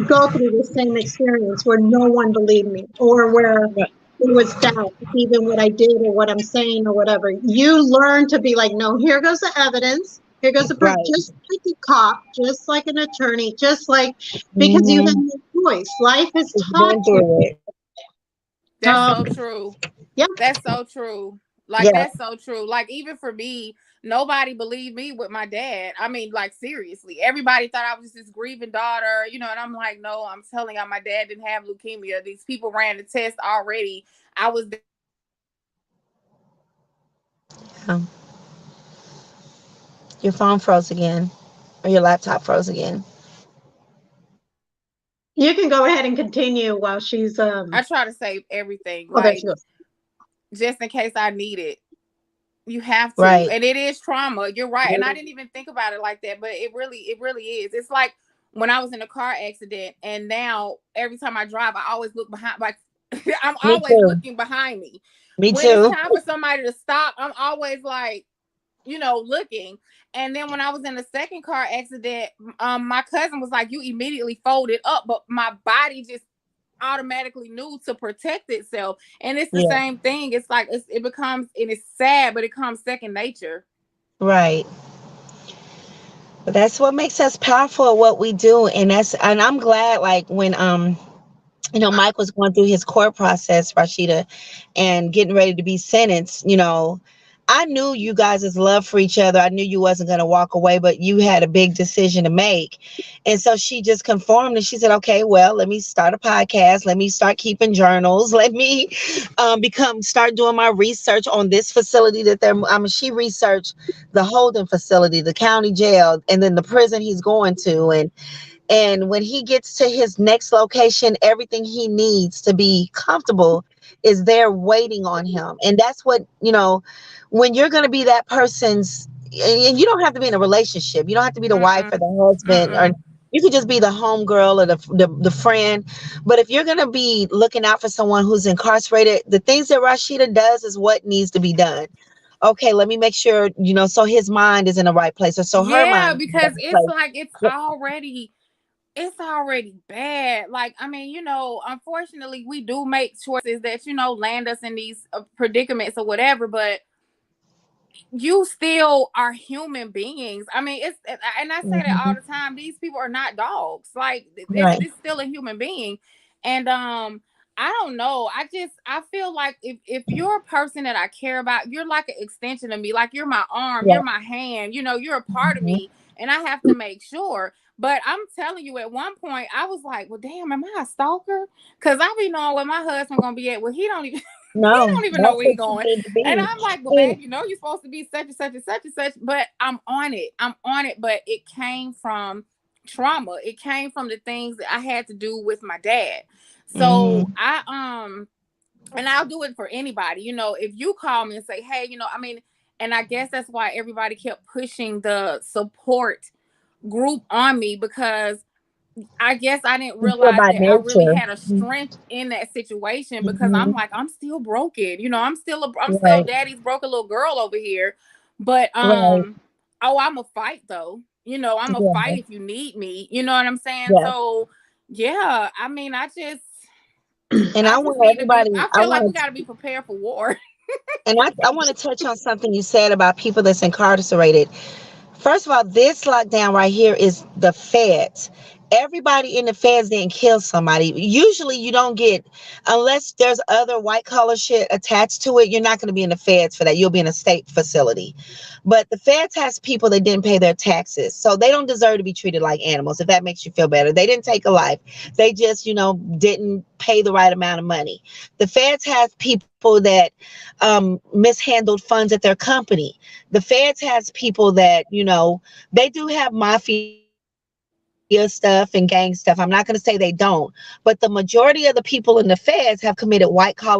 [SPEAKER 1] go through the same experience where no one believed me or where there was doubt, even what I did or what I'm saying or whatever. You learn to be like, no, here goes the evidence. Here goes the proof,
[SPEAKER 3] right.
[SPEAKER 1] just like a cop, just like an attorney, just like because you have
[SPEAKER 3] Hmm.
[SPEAKER 1] no choice. Life has taught
[SPEAKER 3] Been
[SPEAKER 1] you.
[SPEAKER 3] through it.
[SPEAKER 2] That's so true.
[SPEAKER 1] Yeah,
[SPEAKER 2] That's so true. Like
[SPEAKER 3] Yeah.
[SPEAKER 2] that's so true. Like even for me, nobody believed me with my dad. I mean, like seriously, everybody thought I was this grieving daughter, and I'm like, no, I'm telling y'all, my dad didn't have leukemia. These people ran the test already. I was
[SPEAKER 3] Um, your phone froze again, or your laptop froze again.
[SPEAKER 1] you can go ahead and continue while she's
[SPEAKER 2] I try to save everything,
[SPEAKER 1] oh, there she
[SPEAKER 2] like
[SPEAKER 1] goes.
[SPEAKER 2] just in case I need it. You have to,
[SPEAKER 3] Right.
[SPEAKER 2] and it is trauma. You're right, and I didn't even think about it like that, but it really is. It's like when I was in a car accident, and now every time I drive, I always look behind. Like I'm
[SPEAKER 3] Me
[SPEAKER 2] always
[SPEAKER 3] too.
[SPEAKER 2] looking behind me.
[SPEAKER 3] Me
[SPEAKER 2] When it's
[SPEAKER 3] too.
[SPEAKER 2] time for somebody to stop, I'm always like, looking. And then when I was in the second car accident, my cousin was like, "You immediately folded up," but my body just automatically knew to protect itself. And it's the
[SPEAKER 3] Yeah.
[SPEAKER 2] same thing. It's like it becomes, and it's sad, but it comes second nature.
[SPEAKER 3] Right. But that's what makes us powerful at what we do, and I'm glad like when Mike was going through his court process, Rashida, and getting ready to be sentenced, I knew you guys' love for each other. I knew you wasn't going to walk away, but you had a big decision to make. And so she just conformed and she said, okay, well, let me start a podcast. Let me start keeping journals. Let me start doing my research on this facility that she researched the holding facility, the county jail, and then the prison he's going to. And when he gets to his next location, everything he needs to be comfortable is there waiting on him. And that's what, when you're going to be that person's, and you don't have to be in a relationship. You don't have to be the wife
[SPEAKER 2] Mm-mm,
[SPEAKER 3] or the husband, or
[SPEAKER 2] mm-mm.
[SPEAKER 3] you could just be the home girl or the friend. But if you're going to be looking out for someone who's incarcerated, the things that Rasheeda does is what needs to be done. Okay, let me make sure, so his mind is in the right place, or so her
[SPEAKER 2] Yeah,
[SPEAKER 3] mind is in the
[SPEAKER 2] because
[SPEAKER 3] right
[SPEAKER 2] it's
[SPEAKER 3] place.
[SPEAKER 2] like it's already bad. Like, I mean, unfortunately, we do make choices that land us in these predicaments or whatever, but you still are human beings. I mean, and I say that all
[SPEAKER 3] Mhm.
[SPEAKER 2] the time. These people are not dogs. Like,
[SPEAKER 3] Right.
[SPEAKER 2] it's still a human being. And I don't know. I feel like if you're a person that I care about, you're like an extension of me. Like, you're my arm,
[SPEAKER 3] Yeah.
[SPEAKER 2] you're my hand. You're a part of
[SPEAKER 3] Mhm.
[SPEAKER 2] me, and I have to make sure. But I'm telling you, at one point, I was like, "Well, damn, am I a stalker?" Because I be knowing where my husband gonna be at. Well, he don't even he
[SPEAKER 3] No,
[SPEAKER 2] don't even know
[SPEAKER 3] that's
[SPEAKER 2] where he
[SPEAKER 3] what you
[SPEAKER 2] going.
[SPEAKER 3] need to
[SPEAKER 2] And
[SPEAKER 3] be.
[SPEAKER 2] I'm like, "Well,
[SPEAKER 3] And
[SPEAKER 2] babe, you know you're supposed to be such and such and such and such." But I'm on it. I'm on it. But it came from trauma. It came from the things that I had to do with my dad. So and I'll do it for anybody. If you call me and say, "Hey, I mean," and I guess that's why everybody kept pushing the support group on me, because I guess I didn't
[SPEAKER 3] people
[SPEAKER 2] realize
[SPEAKER 3] by
[SPEAKER 2] that I really
[SPEAKER 3] nature.
[SPEAKER 2] had a strength in that situation, because I'm
[SPEAKER 3] Mhm.
[SPEAKER 2] like, I'm still broken. I'm still
[SPEAKER 3] Right,
[SPEAKER 2] daddy's broken little girl over here. But
[SPEAKER 3] right,
[SPEAKER 2] oh, I'm a fight though. I'm a
[SPEAKER 3] yeah,
[SPEAKER 2] fight if you need me. You know what I'm saying?
[SPEAKER 3] yeah.
[SPEAKER 2] So yeah, I mean, I just
[SPEAKER 3] And I
[SPEAKER 2] I just
[SPEAKER 3] want
[SPEAKER 2] need to be.
[SPEAKER 3] everybody.
[SPEAKER 2] I
[SPEAKER 3] I
[SPEAKER 2] feel like we
[SPEAKER 3] want
[SPEAKER 2] got
[SPEAKER 3] to.
[SPEAKER 2] to be prepared for war.
[SPEAKER 3] And I want to touch on something you said about people that's incarcerated. First of all, this lockdown right here is the feds. Everybody in the feds didn't kill somebody. Usually, you don't get, unless there's other white collar shit attached to it, you're not going to be in the feds for that. You'll be in a state facility. But the feds has people that didn't pay their taxes. So they don't deserve to be treated like animals, if that makes you feel better. They didn't take a life. They just, didn't pay the right amount of money. The feds have people that mishandled funds at their company. The feds has people that they do have mafia stuff and gang stuff. I'm not going to say they don't, but the majority of the people in the feds have committed white collar crimes,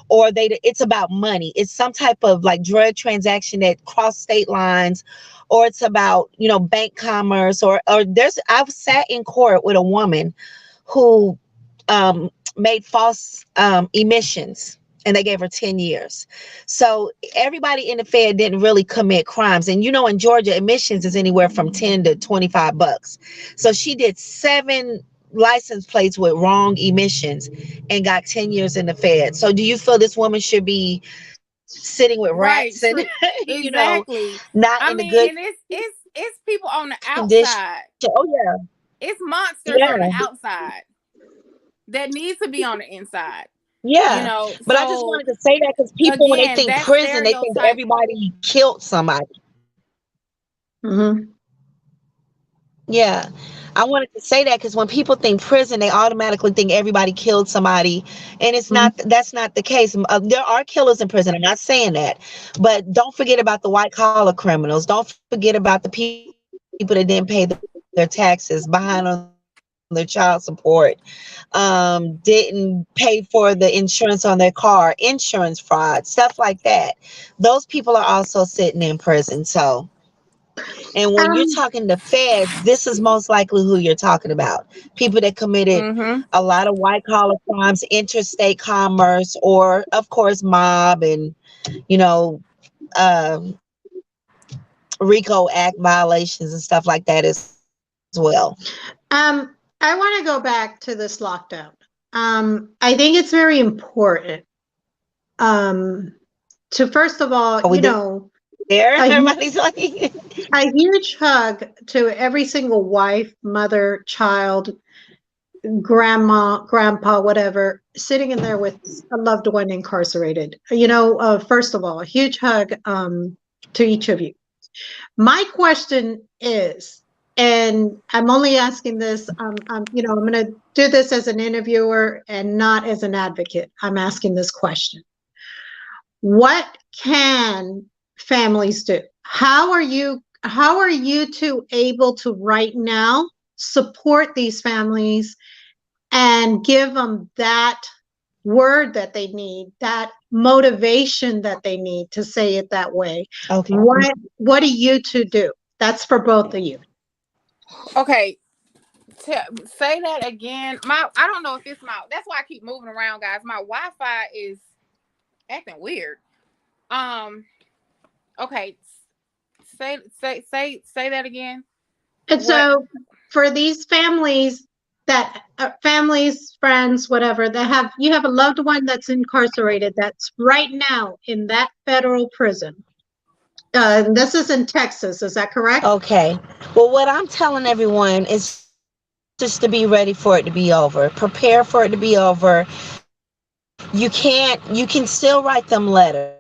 [SPEAKER 3] or it's about money. It's some type of like drug transaction that cross state lines, or it's about bank commerce, or I've sat in court with a woman who made false emissions, and they gave her 10 years. So everybody in the Fed didn't really commit crimes. And in Georgia, emissions is anywhere from 10 to 25 bucks. So she did 7 license plates with wrong emissions and got 10 years in the Fed. So do you feel this woman should be sitting with rats and
[SPEAKER 2] Right, true. Exactly.
[SPEAKER 3] not in a
[SPEAKER 2] I
[SPEAKER 3] good
[SPEAKER 2] mean, and it's people on the
[SPEAKER 3] condition?
[SPEAKER 2] outside.
[SPEAKER 3] Oh yeah.
[SPEAKER 2] It's monsters on the
[SPEAKER 3] Yeah.
[SPEAKER 2] outside that needs to be on the inside.
[SPEAKER 3] Yeah. But I just
[SPEAKER 2] So
[SPEAKER 3] wanted to say that because people, when they
[SPEAKER 2] again,
[SPEAKER 3] think
[SPEAKER 2] that
[SPEAKER 3] prison, they think
[SPEAKER 2] stereotype.
[SPEAKER 3] everybody killed somebody.
[SPEAKER 1] Mm-hmm.
[SPEAKER 3] Yeah. I wanted to say that because when people think prison, they automatically think everybody killed somebody. And that's not the case. There are killers in prison. I'm not saying that. But don't forget about the white collar criminals. Don't forget about the people that didn't pay their taxes, behind on their child support, didn't pay for the insurance on their car, insurance fraud, stuff like that. Those people are also sitting in prison. So, and when you're talking to feds, this is most likely who you're talking about. People that committed
[SPEAKER 2] Mm-hmm.
[SPEAKER 3] a lot of white collar crimes, interstate commerce, or of course mob, and you know, um, RICO Act violations and stuff like that as well.
[SPEAKER 1] I want to go back to this lockdown. I think it's very important um, to, first of all,
[SPEAKER 3] Are we there?
[SPEAKER 1] a,
[SPEAKER 3] Everybody's like,
[SPEAKER 1] a huge hug to every single wife, mother, child, grandma, grandpa, whatever, sitting in there with a loved one incarcerated. First of all, a huge hug to each of you. My question is, and I'm only asking this, I'm going to do this as an interviewer and not as an advocate. I'm asking this question. What can families do? How are you two able to right now support these families and give them that word that they need, that motivation that they need, to say it that way?
[SPEAKER 3] okay.
[SPEAKER 1] What do you two do? That's for both of you.
[SPEAKER 2] Okay. Say that again. I don't know if it's my. That's why I keep moving around, guys. My Wi-Fi is acting weird. Um. Okay. Say that again.
[SPEAKER 1] And
[SPEAKER 2] What?
[SPEAKER 1] so for these families, that families, friends, whatever, that you have a loved one that's incarcerated, that's right now in that federal prison. This is in Texas, is that correct?
[SPEAKER 3] Okay. Well, what I'm telling everyone is just to be ready for it to be over. Prepare for it to be over. You can still write them letters.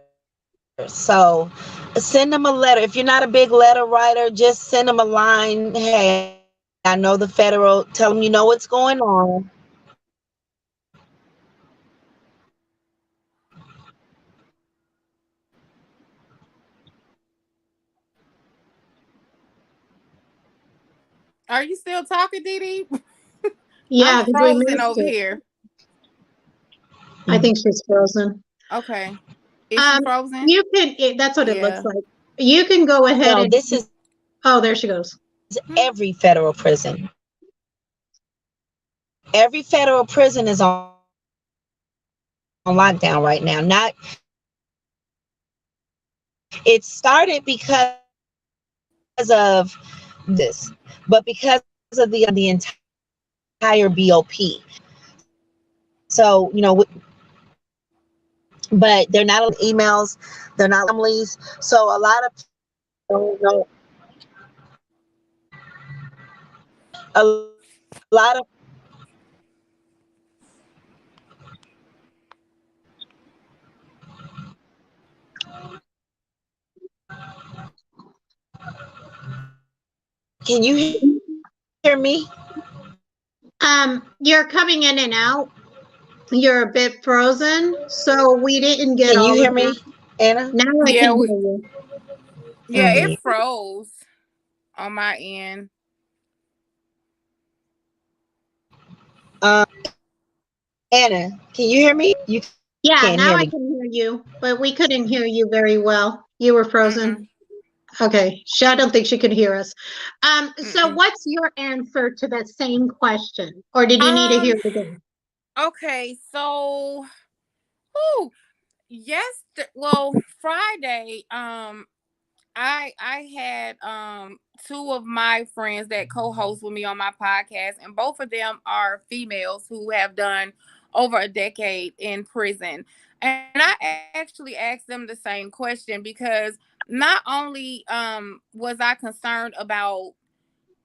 [SPEAKER 3] So send them a letter. If you're not a big letter writer, just send them a line. Hey, I'm in prison. I know the federal. Tell them you know what's going on.
[SPEAKER 2] Are you still talking, Didi? I'm
[SPEAKER 1] Yeah, because we
[SPEAKER 2] frozen
[SPEAKER 1] missed
[SPEAKER 2] over
[SPEAKER 1] it.
[SPEAKER 2] here.
[SPEAKER 1] I think she's frozen.
[SPEAKER 2] Okay. Is she
[SPEAKER 1] Um,
[SPEAKER 2] frozen?
[SPEAKER 1] you can. That's what it looks
[SPEAKER 2] Yeah.
[SPEAKER 1] like. You can go ahead
[SPEAKER 3] No,
[SPEAKER 1] and.
[SPEAKER 3] this is
[SPEAKER 1] Oh, there she goes.
[SPEAKER 2] Hmm.
[SPEAKER 3] every federal prison. Every federal prison is on lockdown right now. Not it started because of this, but because of the entire BOP. So, but they're not allowing emails, they're not families. So a lot of people don't know. A lot of can you hear me?
[SPEAKER 1] You're coming in and out. You're a bit frozen, so we didn't
[SPEAKER 3] Can
[SPEAKER 1] get
[SPEAKER 3] you
[SPEAKER 1] all
[SPEAKER 3] hear
[SPEAKER 1] of that.
[SPEAKER 3] me, Anna?
[SPEAKER 1] Now I
[SPEAKER 2] Yeah.
[SPEAKER 1] can hear you.
[SPEAKER 2] Yeah. It
[SPEAKER 3] Okay.
[SPEAKER 2] froze on my end.
[SPEAKER 3] Anna, can you hear me? You can't hear me.
[SPEAKER 1] Yeah, now I can hear you, but we couldn't hear you very well. You were frozen.
[SPEAKER 2] Mm-mm.
[SPEAKER 1] Okay, I don't think she could hear us. So
[SPEAKER 2] Mm-mm.
[SPEAKER 1] what's your answer to that same question, or did you need to hear
[SPEAKER 2] Um.
[SPEAKER 1] it again?
[SPEAKER 2] Okay. So. Whew, yes. Well, Friday. I had two of my friends that co-host with me on my podcast, and both of them are females who have done over a decade in prison. And I actually asked them the same question because not only was I concerned about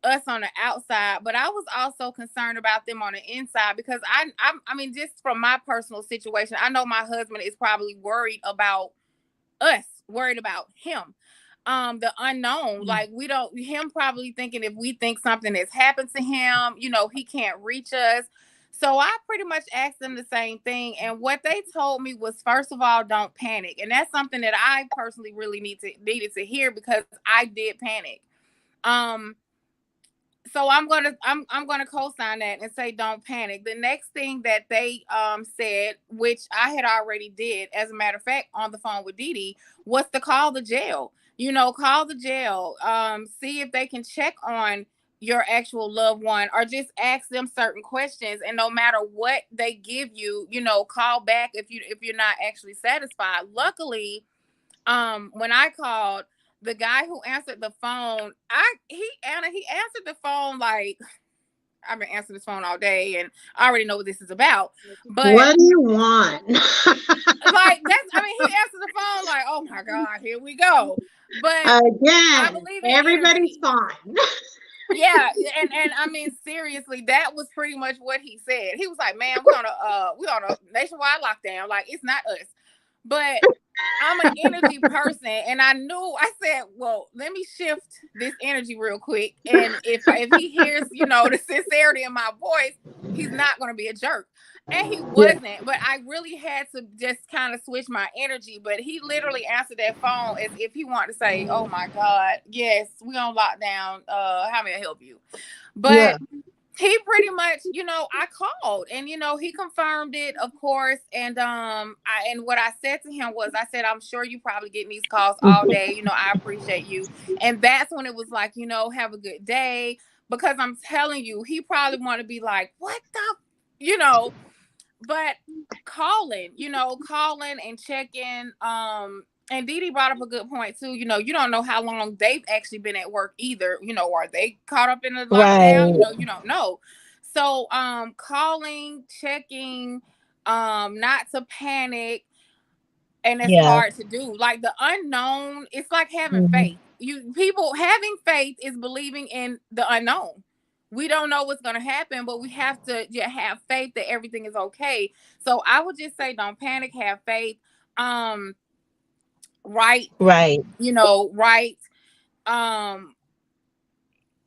[SPEAKER 2] us on the outside, but I was also concerned about them on the inside because I mean, just from my personal situation, I know my husband is probably worried about us, worried about him, the unknown. Like, we don't, him probably thinking if we think something has happened to him, he can't reach us. So I pretty much asked them the same thing, and what they told me was, first of all, don't panic. And that's something that I personally really needed to hear, because I did panic. um so I'm gonna co-sign that and say don't panic. The next thing that they said, which I had already did, as a matter of fact, on the phone with Dee, was to call the jail. Call the jail. See if they can check on your actual loved one, or just ask them certain questions. And no matter what they give you, call back if you're not actually satisfied. Luckily, when I called, the guy who answered the phone, Anna, he answered the phone like, I've been answering this phone all day and I already know what this is about. But
[SPEAKER 1] What do you want?
[SPEAKER 2] like, he answered the phone like, oh my God, here we go. But I
[SPEAKER 1] Again,
[SPEAKER 2] believe in
[SPEAKER 1] everybody's
[SPEAKER 2] energy.
[SPEAKER 1] fine.
[SPEAKER 2] Yeah, and I mean, seriously, that was pretty much what he said. He was like, "Man, we on a nationwide lockdown. Like, it's not us." But I'm an energy person, and I said, "Well, let me shift this energy real quick, and if he hears, the sincerity in my voice, he's not going to be a jerk." And he
[SPEAKER 1] Yeah.
[SPEAKER 2] wasn't, but I really had to just kind of switch my energy. But he literally answered that phone as if he wanted to say, "Oh my God, yes, we on lockdown. How may I help you?"
[SPEAKER 1] Yeah.
[SPEAKER 2] But he pretty much, I called, and he confirmed it, of course. And what I said to him was, I said, I'm sure you probably getting these calls all day. I appreciate you. And that's when it was like, have a good day. Because I'm telling you, he probably want to be like, what the, you know, but calling and checking. And Dee brought up a good point too. You don't know how long they've actually been at work either. Are they caught up in the lockdown?
[SPEAKER 3] Right.
[SPEAKER 2] You don't know. So calling, checking, not to panic. And it's
[SPEAKER 3] Yeah.
[SPEAKER 2] hard to do. Like, the unknown, it's like having
[SPEAKER 3] Mhm.
[SPEAKER 2] faith. People having faith is believing in the unknown. We don't know what's going to happen, but we have to have faith that everything is okay. So I would just say, don't panic, have faith. Um, right,
[SPEAKER 3] Right.
[SPEAKER 2] right. Um,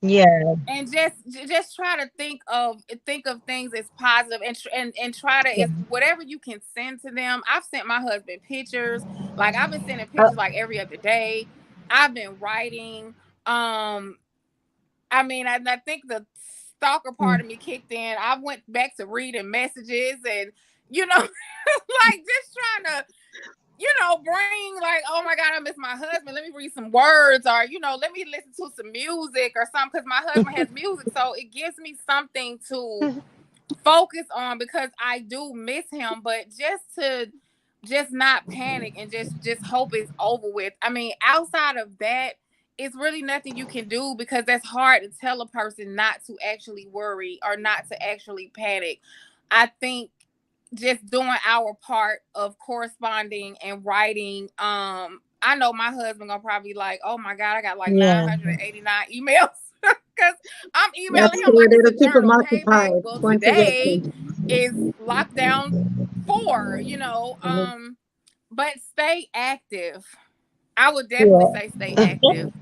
[SPEAKER 3] Yeah.
[SPEAKER 2] and just try to think of things as positive, and try to,
[SPEAKER 3] Yeah.
[SPEAKER 2] is whatever you can send to them. I've sent my husband pictures, like I've been sending
[SPEAKER 3] Uh,
[SPEAKER 2] pictures like every other day. I've been writing. I mean, I think the stalker part
[SPEAKER 3] mm,
[SPEAKER 2] of me kicked in. I went back to reading messages, and like just trying to, bring, like, oh my God, I miss my husband. Let me read some words, or, let me listen to some music or something, because my husband has music. So it gives me something to focus on, because I do miss him. But just not panic, and just hope it's over with. I mean, outside of that, it's really nothing you can do, because that's hard to tell a person not to actually worry or not to actually panic. I think just doing our part of corresponding and writing. I know my husband gonna probably like, oh my God, I got like
[SPEAKER 3] yeah.
[SPEAKER 2] 989 emails, because I'm emailing
[SPEAKER 1] That's
[SPEAKER 2] him like
[SPEAKER 1] good.
[SPEAKER 2] it's
[SPEAKER 1] It'll
[SPEAKER 2] a
[SPEAKER 1] keep them
[SPEAKER 2] journal. Hey babe,
[SPEAKER 1] occupied
[SPEAKER 2] well
[SPEAKER 1] once you get
[SPEAKER 2] today
[SPEAKER 1] to.
[SPEAKER 2] is lockdown 4,
[SPEAKER 1] Mhm.
[SPEAKER 2] but stay active. I would definitely
[SPEAKER 3] Yeah.
[SPEAKER 2] say stay active.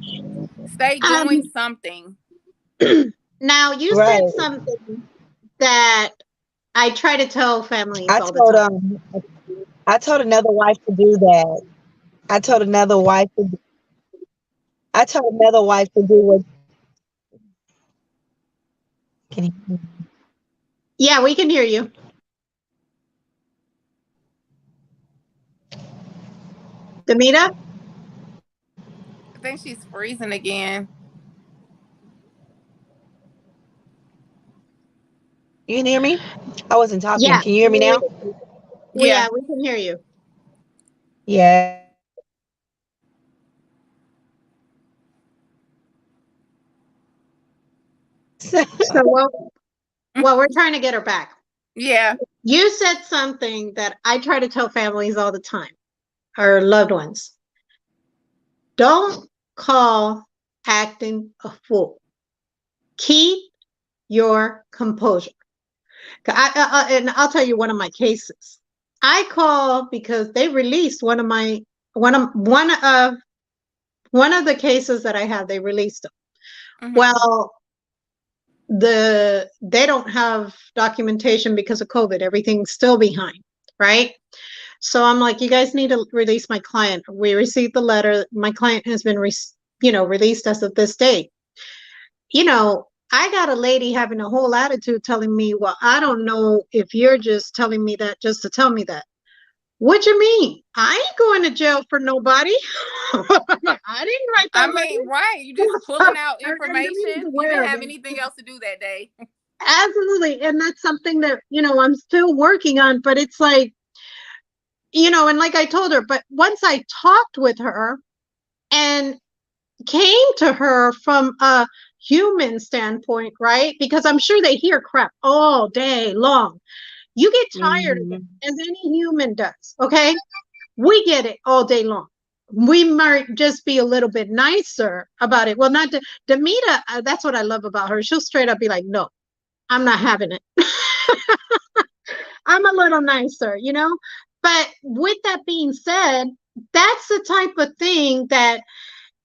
[SPEAKER 2] Stay doing
[SPEAKER 1] Um,
[SPEAKER 2] something.
[SPEAKER 1] now you said
[SPEAKER 3] Right.
[SPEAKER 1] something that I try to tell families
[SPEAKER 3] I
[SPEAKER 1] all the
[SPEAKER 3] told
[SPEAKER 1] time.
[SPEAKER 3] I told another wife to do that. I told another wife to I told another wife to do what can you,
[SPEAKER 1] Yeah, we can hear you. Damita?
[SPEAKER 2] I think she's freezing again.
[SPEAKER 3] you can hear me? I wasn't talking.
[SPEAKER 1] Yeah.
[SPEAKER 3] Can you hear me now?
[SPEAKER 2] Yeah.
[SPEAKER 1] Yeah, we can hear you.
[SPEAKER 3] Yeah.
[SPEAKER 1] So well, we're trying to get her back.
[SPEAKER 2] Yeah.
[SPEAKER 1] You said something that I try to tell families all the time, or loved ones. Don't call acting a fool. Keep your composure. And I'll tell you one of my cases. I call because they released one of the cases that I had. They released them.
[SPEAKER 2] Mm-hmm.
[SPEAKER 1] Well, they don't have documentation because of COVID. Everything's still behind, right? So I'm like, you guys need to release my client. We received the letter. My client has been, released as of this date. I got a lady having a whole attitude telling me, well, I don't know if you're just telling me that just to tell me that. What you mean? I ain't going to jail for nobody. I didn't write
[SPEAKER 2] I
[SPEAKER 1] that
[SPEAKER 2] mean,
[SPEAKER 1] letter.
[SPEAKER 2] right. You just pulling out
[SPEAKER 1] And Demi's
[SPEAKER 2] information. You
[SPEAKER 1] aware
[SPEAKER 2] didn't
[SPEAKER 1] of
[SPEAKER 2] have
[SPEAKER 1] it.
[SPEAKER 2] anything else to do that day.
[SPEAKER 1] Absolutely. And that's something that, I'm still working on, but it's like, and like I told her, but once I talked with her and came to her from a human standpoint, right? Because I'm sure they hear crap all day long. You get tired of it,
[SPEAKER 3] Mhm.
[SPEAKER 1] as any human does, okay? We get it all day long. We might just be a little bit nicer about it. Well, not Damita, that's what I love about her. She'll straight up be like, no, I'm not having it. I'm a little nicer. But with that being said, that's the type of thing that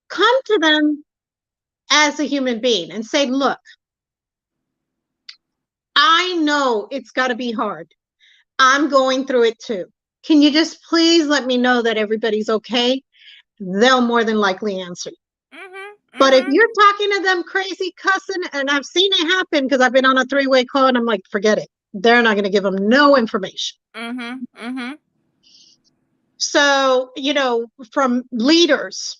[SPEAKER 1] come to them as a human being and say, look, I know it's got to be hard. I'm going through it too. Can you just please let me know that everybody's okay? They'll more than likely answer you.
[SPEAKER 2] Mm-hmm.
[SPEAKER 1] But if
[SPEAKER 2] Mm-hmm.
[SPEAKER 1] you're talking to them crazy cussing, and I've seen it happen because I've been on a three-way call and I'm like, forget it. They're not going to give them no information.
[SPEAKER 2] Mm-hmm. Mm-hmm.
[SPEAKER 1] So, from leaders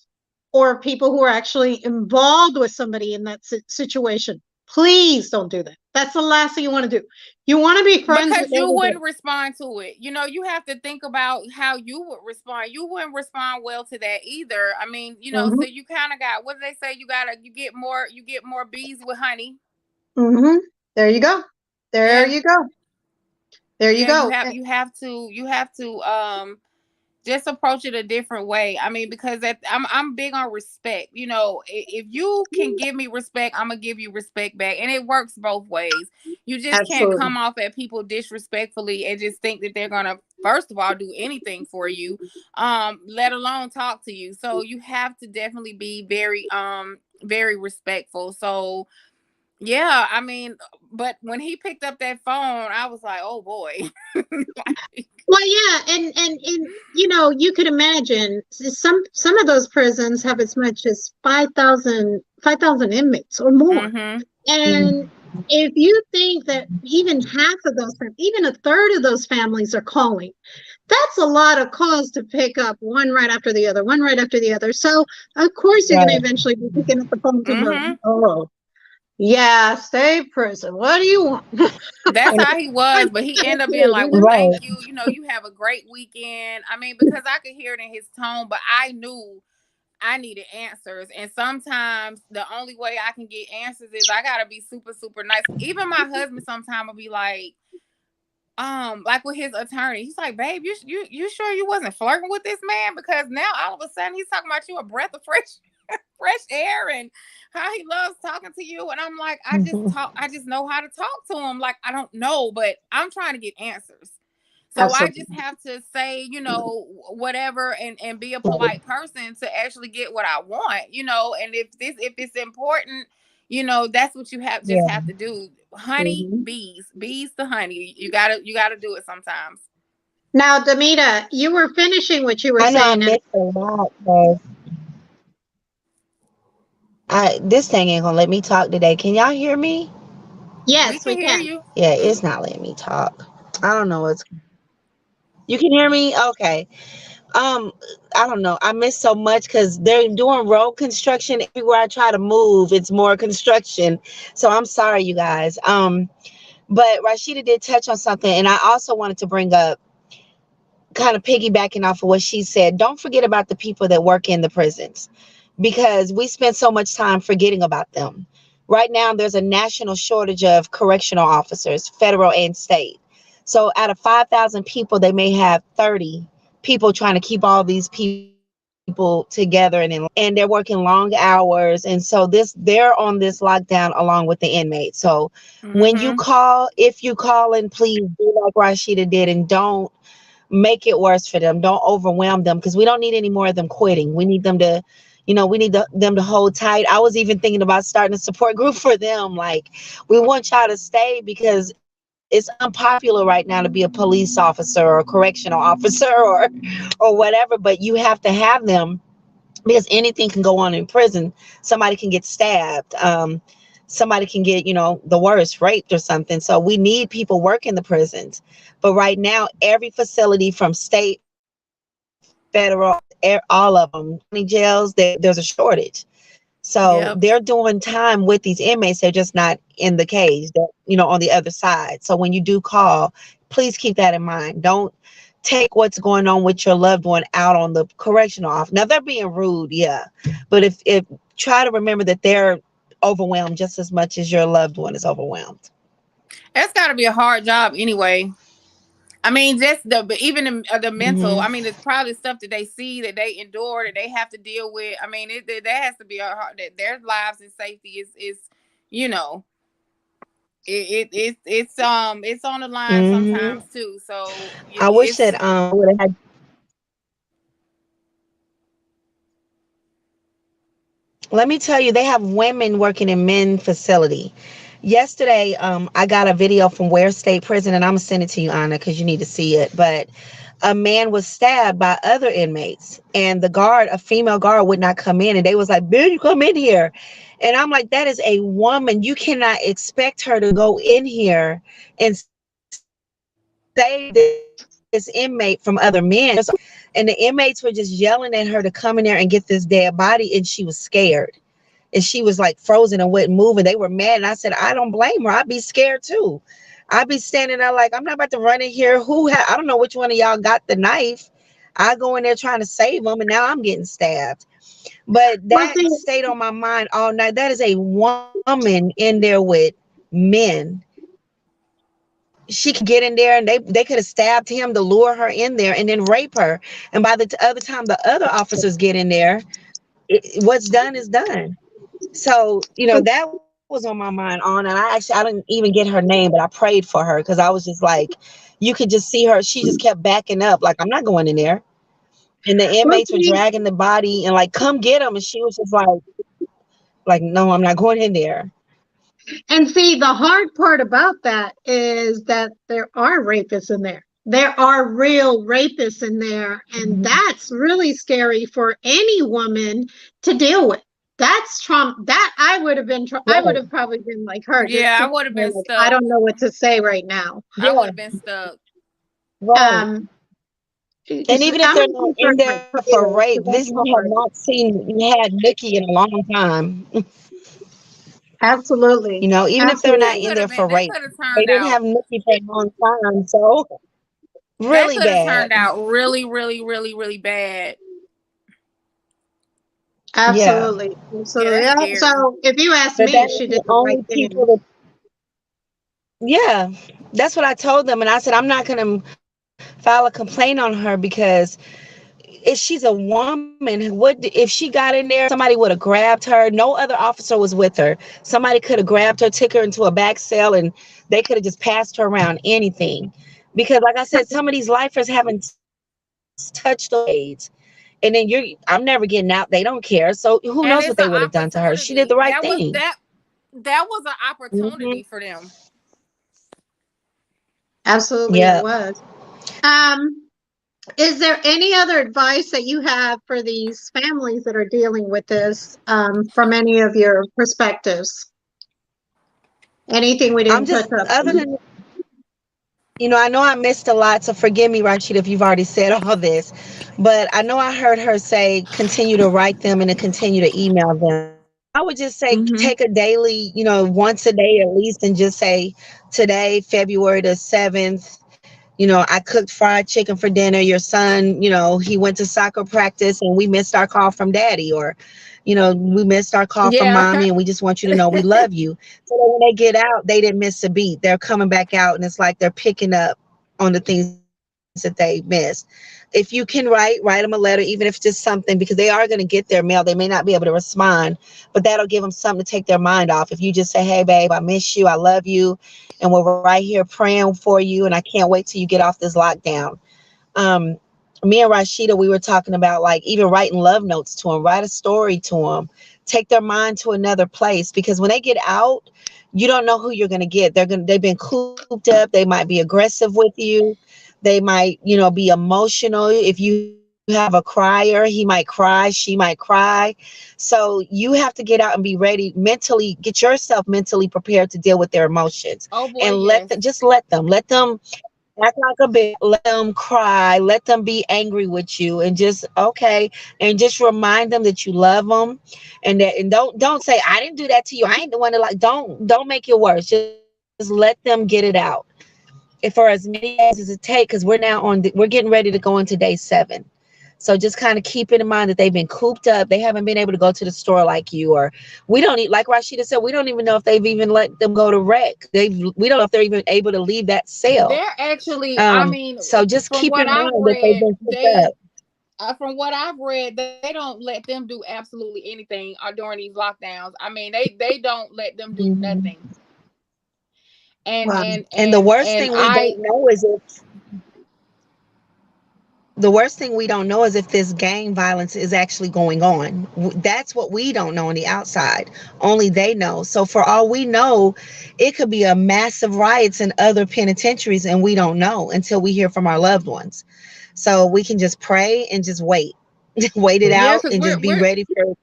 [SPEAKER 1] or people who are actually involved with somebody in that situation, please don't do that. That's the last thing you want to do. You want to be friends with
[SPEAKER 2] Because you
[SPEAKER 1] everybody.
[SPEAKER 2] wouldn't respond to it. You have to think about how you would respond. You wouldn't respond well to that either. I mean, so
[SPEAKER 1] Hmm.
[SPEAKER 2] you kind of got, what do they say? You get more bees with honey.
[SPEAKER 1] Hmm. There you go. There
[SPEAKER 2] Yeah.
[SPEAKER 1] you go. There you
[SPEAKER 2] Yeah, you
[SPEAKER 1] go.
[SPEAKER 2] have you have to just approach it a different way. I mean, because I'm big on respect. If you can give me respect, I'm gonna give you respect back, and it works both ways. You just can't
[SPEAKER 1] Absolutely.
[SPEAKER 2] come off at people disrespectfully and just think that they're gonna, first of all, do anything for you, let alone talk to you. So you have to definitely be very very respectful. So yeah, I mean, but when he picked up that phone, I was like, oh boy. Like,
[SPEAKER 1] Well, yeah, and you could imagine some of those prisons have as much as 5,000 inmates or more.
[SPEAKER 2] mm-hmm.
[SPEAKER 1] And if you think that even half of those, even a third of those families are calling, that's a lot of calls to pick up one right after the other, one right after the other. So of course you're going to
[SPEAKER 3] Right.
[SPEAKER 1] eventually be picking up the phone to
[SPEAKER 2] Mm-hmm.
[SPEAKER 1] them. Oh, yeah, stay prison. What do you want?
[SPEAKER 2] That's
[SPEAKER 3] And
[SPEAKER 2] how he was, but he ended up being like, well,
[SPEAKER 3] right.
[SPEAKER 2] thank you. You know, you have a great weekend. I mean, because I could hear it in his tone, but I knew I needed answers. And sometimes the only way I can get answers is I gotta be super, super nice. Even my husband sometimes will be like with his attorney, he's like, babe, you sure you wasn't flirting with this man? Because now all of a sudden he's talking about you a breath of fresh air and how he loves talking to you. And I'm like, I just know how to talk to him. Like, I don't know, but I'm trying to get answers. So I just
[SPEAKER 1] Absolutely.
[SPEAKER 2] have to say, whatever and be a polite person to actually get what I want, and if it's important, that's what you
[SPEAKER 3] Yeah.
[SPEAKER 2] have to do. Honey,
[SPEAKER 1] Mhm.
[SPEAKER 2] bees to honey. You gotta do it sometimes.
[SPEAKER 1] Now, Damita, you were finishing what you were
[SPEAKER 3] I know I
[SPEAKER 1] saying, and
[SPEAKER 3] missed a lot, but this thing ain't gonna let me talk today. Can y'all hear me?
[SPEAKER 2] We
[SPEAKER 1] yes,
[SPEAKER 2] can
[SPEAKER 1] we
[SPEAKER 2] hear
[SPEAKER 1] can.
[SPEAKER 2] you.
[SPEAKER 3] Yeah, it's not letting me talk. I don't know what's. You can hear me? Okay. Um, I don't know. I miss so much because they're doing road construction everywhere I try to move. It's more construction. So I'm sorry, you guys. But Rasheeda did touch on something, and I also wanted to bring up, kind of piggybacking off of what she said. Don't forget about the people that work in the prisons, because we spend so much time forgetting about them. Right now, there's a national shortage of correctional officers, federal and state. So out of 5,000 people, they may have 30 people trying to keep all these people together and they're working long hours. And so they're on this lockdown along with the inmates. So when you
[SPEAKER 2] Mm-hmm.
[SPEAKER 3] call, if you call in, please do like Rasheeda did and don't make it worse for them. Don't overwhelm them, because we don't need any more of them quitting. We need them to, them to hold tight. I was even thinking about starting a support group for them. Like, we want y'all to stay because it's unpopular right now to be a police officer or a correctional officer or whatever, but you have to have them, because anything can go on in prison. Somebody can get stabbed. Somebody can get, the worst, raped or something. So we need people working the prisons. But right now, every facility from state, federal, all of them, county jails, there's a shortage. So they're
[SPEAKER 2] Yep.
[SPEAKER 3] doing time with these inmates. They're just not in the cage, they're, on the other side. So when you do call, please keep that in mind. Don't take what's going on with your loved one out on the correctional officer. Now they're being rude, yeah. But if try to remember that they're overwhelmed just as much as your loved one is overwhelmed.
[SPEAKER 2] That's got to be a hard job anyway. I mean, just but even the mental. I
[SPEAKER 3] Hmm.
[SPEAKER 2] mean, it's probably stuff that they see, that they endure, that they have to deal with. I mean, that has to be a hard. That their lives and safety is, you know, it's on the line
[SPEAKER 3] Hmm.
[SPEAKER 2] sometimes too. So
[SPEAKER 3] I wish
[SPEAKER 2] it's
[SPEAKER 3] that would have had. Let me tell you, they have women working in men facility. Yesterday, I got a video from Ware State Prison, and I'm gonna send it to you, Anna, because you need to see it. But a man was stabbed by other inmates, and the guard, a female guard, would not come in, and they was like, "Bill, you come in here," and I'm like, "That is a woman. You cannot expect her to go in here and save this inmate from other men." And the inmates were just yelling at her to come in there and get this dead body, and she was scared, and she was like frozen and wouldn't move, and they were mad. And I said, I don't blame her. I'd be scared too. I'd be standing there like, I'm not about to run in here. I don't know which one of y'all got the knife. I go in there trying to save them, and now I'm getting stabbed. But
[SPEAKER 1] Well,
[SPEAKER 3] that
[SPEAKER 1] see,
[SPEAKER 3] stayed on my mind all night. That is a woman in there with men. She could get in there, and they could have stabbed him to lure her in there and then rape her. And by the other time the other officers get in there, what's done is done. So, that was on my mind on, and I didn't even get her name, but I prayed for her, because I was just like, you could just see her. She just kept backing up, like, I'm not going in there. And the
[SPEAKER 1] well,
[SPEAKER 3] inmates were
[SPEAKER 1] see,
[SPEAKER 3] dragging the body and like, come get him. And she was just like, Like, no, I'm not going in there.
[SPEAKER 1] And see, the hard part about that is that there are rapists in there. There are real rapists in there, and
[SPEAKER 3] Mhm.
[SPEAKER 1] that's really scary for any woman to deal with. That's trauma. That I would have been. I would
[SPEAKER 3] Right.
[SPEAKER 1] have probably been like her, just
[SPEAKER 2] Yeah, I
[SPEAKER 1] sitting
[SPEAKER 2] would have
[SPEAKER 1] there
[SPEAKER 2] been
[SPEAKER 1] like I
[SPEAKER 2] stuck.
[SPEAKER 1] don't know what to say right now.
[SPEAKER 2] I would
[SPEAKER 3] Yeah.
[SPEAKER 2] have been stuck.
[SPEAKER 3] Right.
[SPEAKER 1] Um,
[SPEAKER 3] And even if they're
[SPEAKER 1] I'm
[SPEAKER 3] not in
[SPEAKER 1] concerned
[SPEAKER 3] there for
[SPEAKER 1] too,
[SPEAKER 3] rape,
[SPEAKER 1] so
[SPEAKER 3] this
[SPEAKER 1] that's
[SPEAKER 3] we have
[SPEAKER 1] hard.
[SPEAKER 3] not had Nikki in a long time.
[SPEAKER 1] Absolutely,
[SPEAKER 3] Even if they're not
[SPEAKER 2] That
[SPEAKER 1] absolutely.
[SPEAKER 3] in
[SPEAKER 2] could
[SPEAKER 3] there
[SPEAKER 2] have
[SPEAKER 3] for
[SPEAKER 2] been. That
[SPEAKER 3] rape,
[SPEAKER 2] could have
[SPEAKER 3] they
[SPEAKER 2] turned
[SPEAKER 3] didn't
[SPEAKER 2] out.
[SPEAKER 3] have Nikki for a long time, so
[SPEAKER 2] That
[SPEAKER 3] really
[SPEAKER 2] could have
[SPEAKER 3] bad.
[SPEAKER 2] turned out really, really, really, really bad.
[SPEAKER 3] Yeah,
[SPEAKER 1] Absolutely.
[SPEAKER 2] Yeah,
[SPEAKER 1] Absolutely.
[SPEAKER 2] that's
[SPEAKER 1] Yeah.
[SPEAKER 2] scary.
[SPEAKER 1] So if you ask
[SPEAKER 3] but that
[SPEAKER 1] me,
[SPEAKER 3] was
[SPEAKER 1] she
[SPEAKER 3] the
[SPEAKER 1] did the right
[SPEAKER 3] only people
[SPEAKER 1] thing.
[SPEAKER 3] that. Yeah, that's what I told them, and I said I'm not gonna file a complaint on her because if she's a woman, what if she got in there? Somebody would have grabbed her. No other officer was with her. Somebody could have grabbed her, took her into a back cell, and they could have just passed her around anything. Because, like I said, some of these lifers haven't touched those shades, and then I'm never getting out. They don't care. So who
[SPEAKER 2] And
[SPEAKER 3] knows what
[SPEAKER 2] it's
[SPEAKER 3] they
[SPEAKER 2] an
[SPEAKER 3] would have done to her? She did the
[SPEAKER 2] opportunity.
[SPEAKER 3] right
[SPEAKER 2] That was
[SPEAKER 3] thing.
[SPEAKER 2] that was an
[SPEAKER 3] Hmm.
[SPEAKER 2] opportunity for them.
[SPEAKER 1] Absolutely, it
[SPEAKER 3] Yeah.
[SPEAKER 1] was. Um, is there any other advice that you have for these families that are dealing with this from any of your perspectives? Anything we
[SPEAKER 3] I'm
[SPEAKER 1] didn't touch
[SPEAKER 3] just
[SPEAKER 1] up
[SPEAKER 3] other
[SPEAKER 1] on?
[SPEAKER 3] than I know I missed a lot, so forgive me, Rashid, if you've already said all this. But I know I heard her say continue to write them and to continue to email them. I would just say
[SPEAKER 2] Hmm.
[SPEAKER 3] take a daily, once a day at least, and just say today, February the 7th, I cooked fried chicken for dinner. Your son, he went to soccer practice and we missed our call from daddy, or, we missed our call from
[SPEAKER 2] Yeah.
[SPEAKER 3] mommy, and we just want you to know we love you. So that when they get out, they didn't miss a beat. They're coming back out and it's like they're picking up on the things that they missed. If you can write them a letter, even if it's just something, because they are going to get their mail. They may not be able to respond, but that'll give them something to take their mind off. If you just say, hey, babe, I miss you. I love you. And we're right here praying for you. And I can't wait till you get off this lockdown. Um, Me and Rasheeda, we were talking about like even writing love notes to them, write a story to them, take their mind to another place, because when they get out, you don't know who you're going to get. They've been cooped up. They might be aggressive with you. They might, be emotional. If you have a crier, he might cry, she might cry. So you have to get out and be ready mentally, get yourself mentally prepared to deal with their emotions,
[SPEAKER 2] Oh
[SPEAKER 3] and
[SPEAKER 2] boy, yes.
[SPEAKER 3] let them act like a bitch, let them cry, let them be angry with you, and just okay, and just remind them that you love them, and don't say I didn't do that to you. I ain't the one to like. Don't make it worse. Just let them get it out. And for as many days as it takes, because we're getting ready to go into day 7. So just kind of keep it in mind that they've been cooped up. They haven't been able to go to the store like you, or we don't like Rashida said, we don't even know if they've even let them go to rec. We don't know if they're even able to leave that cell.
[SPEAKER 2] They're actually, I mean,
[SPEAKER 3] So just
[SPEAKER 2] from
[SPEAKER 3] keep
[SPEAKER 2] what
[SPEAKER 3] in
[SPEAKER 2] I've
[SPEAKER 3] mind that they've
[SPEAKER 2] read,
[SPEAKER 3] been cooped
[SPEAKER 2] they
[SPEAKER 3] up.
[SPEAKER 2] from what I've read, they don't let them do absolutely anything during these lockdowns. I mean, they don't let them do
[SPEAKER 3] Mhm.
[SPEAKER 2] nothing. And
[SPEAKER 1] Wow.
[SPEAKER 2] and
[SPEAKER 3] And the
[SPEAKER 2] and
[SPEAKER 3] worst
[SPEAKER 2] and
[SPEAKER 3] thing we
[SPEAKER 2] I
[SPEAKER 3] don't know is if the worst thing we don't know is if this gang violence is actually going on. That's what we don't know on the outside. Only they know. So for all we know, it could be a massive riots in other penitentiaries, and we don't know until we hear from our loved ones. So we can just pray and just wait, wait it
[SPEAKER 2] yeah,
[SPEAKER 3] out,
[SPEAKER 2] because
[SPEAKER 3] and just be ready for.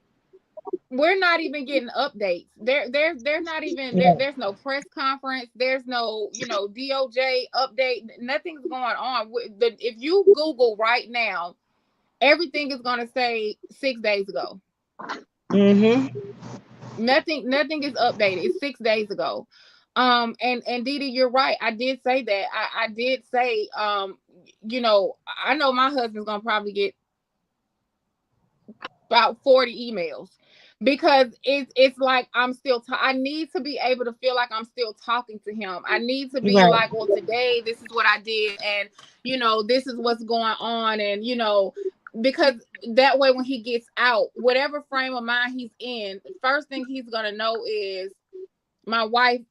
[SPEAKER 2] we're not even getting updates. They're not even there.
[SPEAKER 3] Yeah.
[SPEAKER 2] There's no press conference. There's no DOJ update. Nothing's going on. If you Google right now, everything is going to say 6 days ago.
[SPEAKER 3] Mm-hmm.
[SPEAKER 2] Nothing is updated. It's 6 days ago. And Didi, you're right. I did say that. I did say I know my husband's gonna probably get about 40 emails because it's like I'm still I need to be able to feel like I'm still talking to him. I need to be
[SPEAKER 3] Right.
[SPEAKER 2] like, well, today this is what I did, and this is what's going on, and because that way when he gets out, whatever frame of mind he's in, first thing he's gonna know is my wife,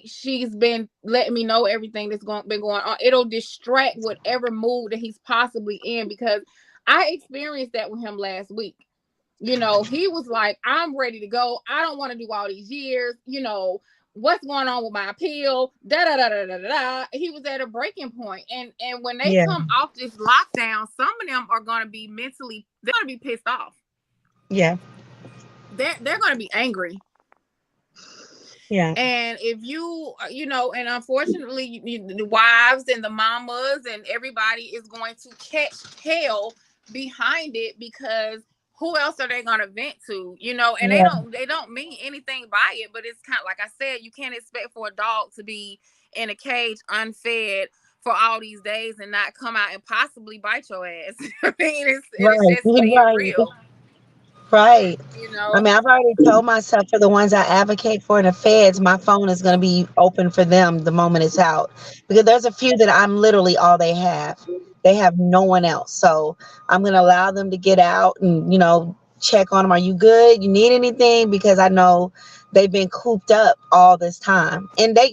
[SPEAKER 2] she's been letting me know everything that's been going on. It'll distract whatever mood that he's possibly in, because I experienced that with him last week. he was like, I'm ready to go. I don't want to do all these years. What's going on with my appeal? Da da da da da da. He was at a breaking point, and when they come off this lockdown, some of them are going to be mentally. They're going to be pissed off.
[SPEAKER 3] Yeah.
[SPEAKER 2] They're going to be angry.
[SPEAKER 3] Yeah.
[SPEAKER 2] And if and unfortunately, the wives and the mamas and everybody is going to catch hell behind it, because who else are they going to vent to? And they don't mean anything by it, but it's kind of like I said, you can't expect for a dog to be in a cage unfed for all these days and not come out and possibly bite your ass. I mean, it's just being real.
[SPEAKER 3] Right. I mean, I've already told myself, for the ones I advocate for in the feds, my phone is going to be open for them the moment it's out, because there's a few that I'm literally all they have. They have no one else. So I'm going to allow them to get out and, check on them. Are you good? You need anything? Because I know they've been cooped up all this time, and they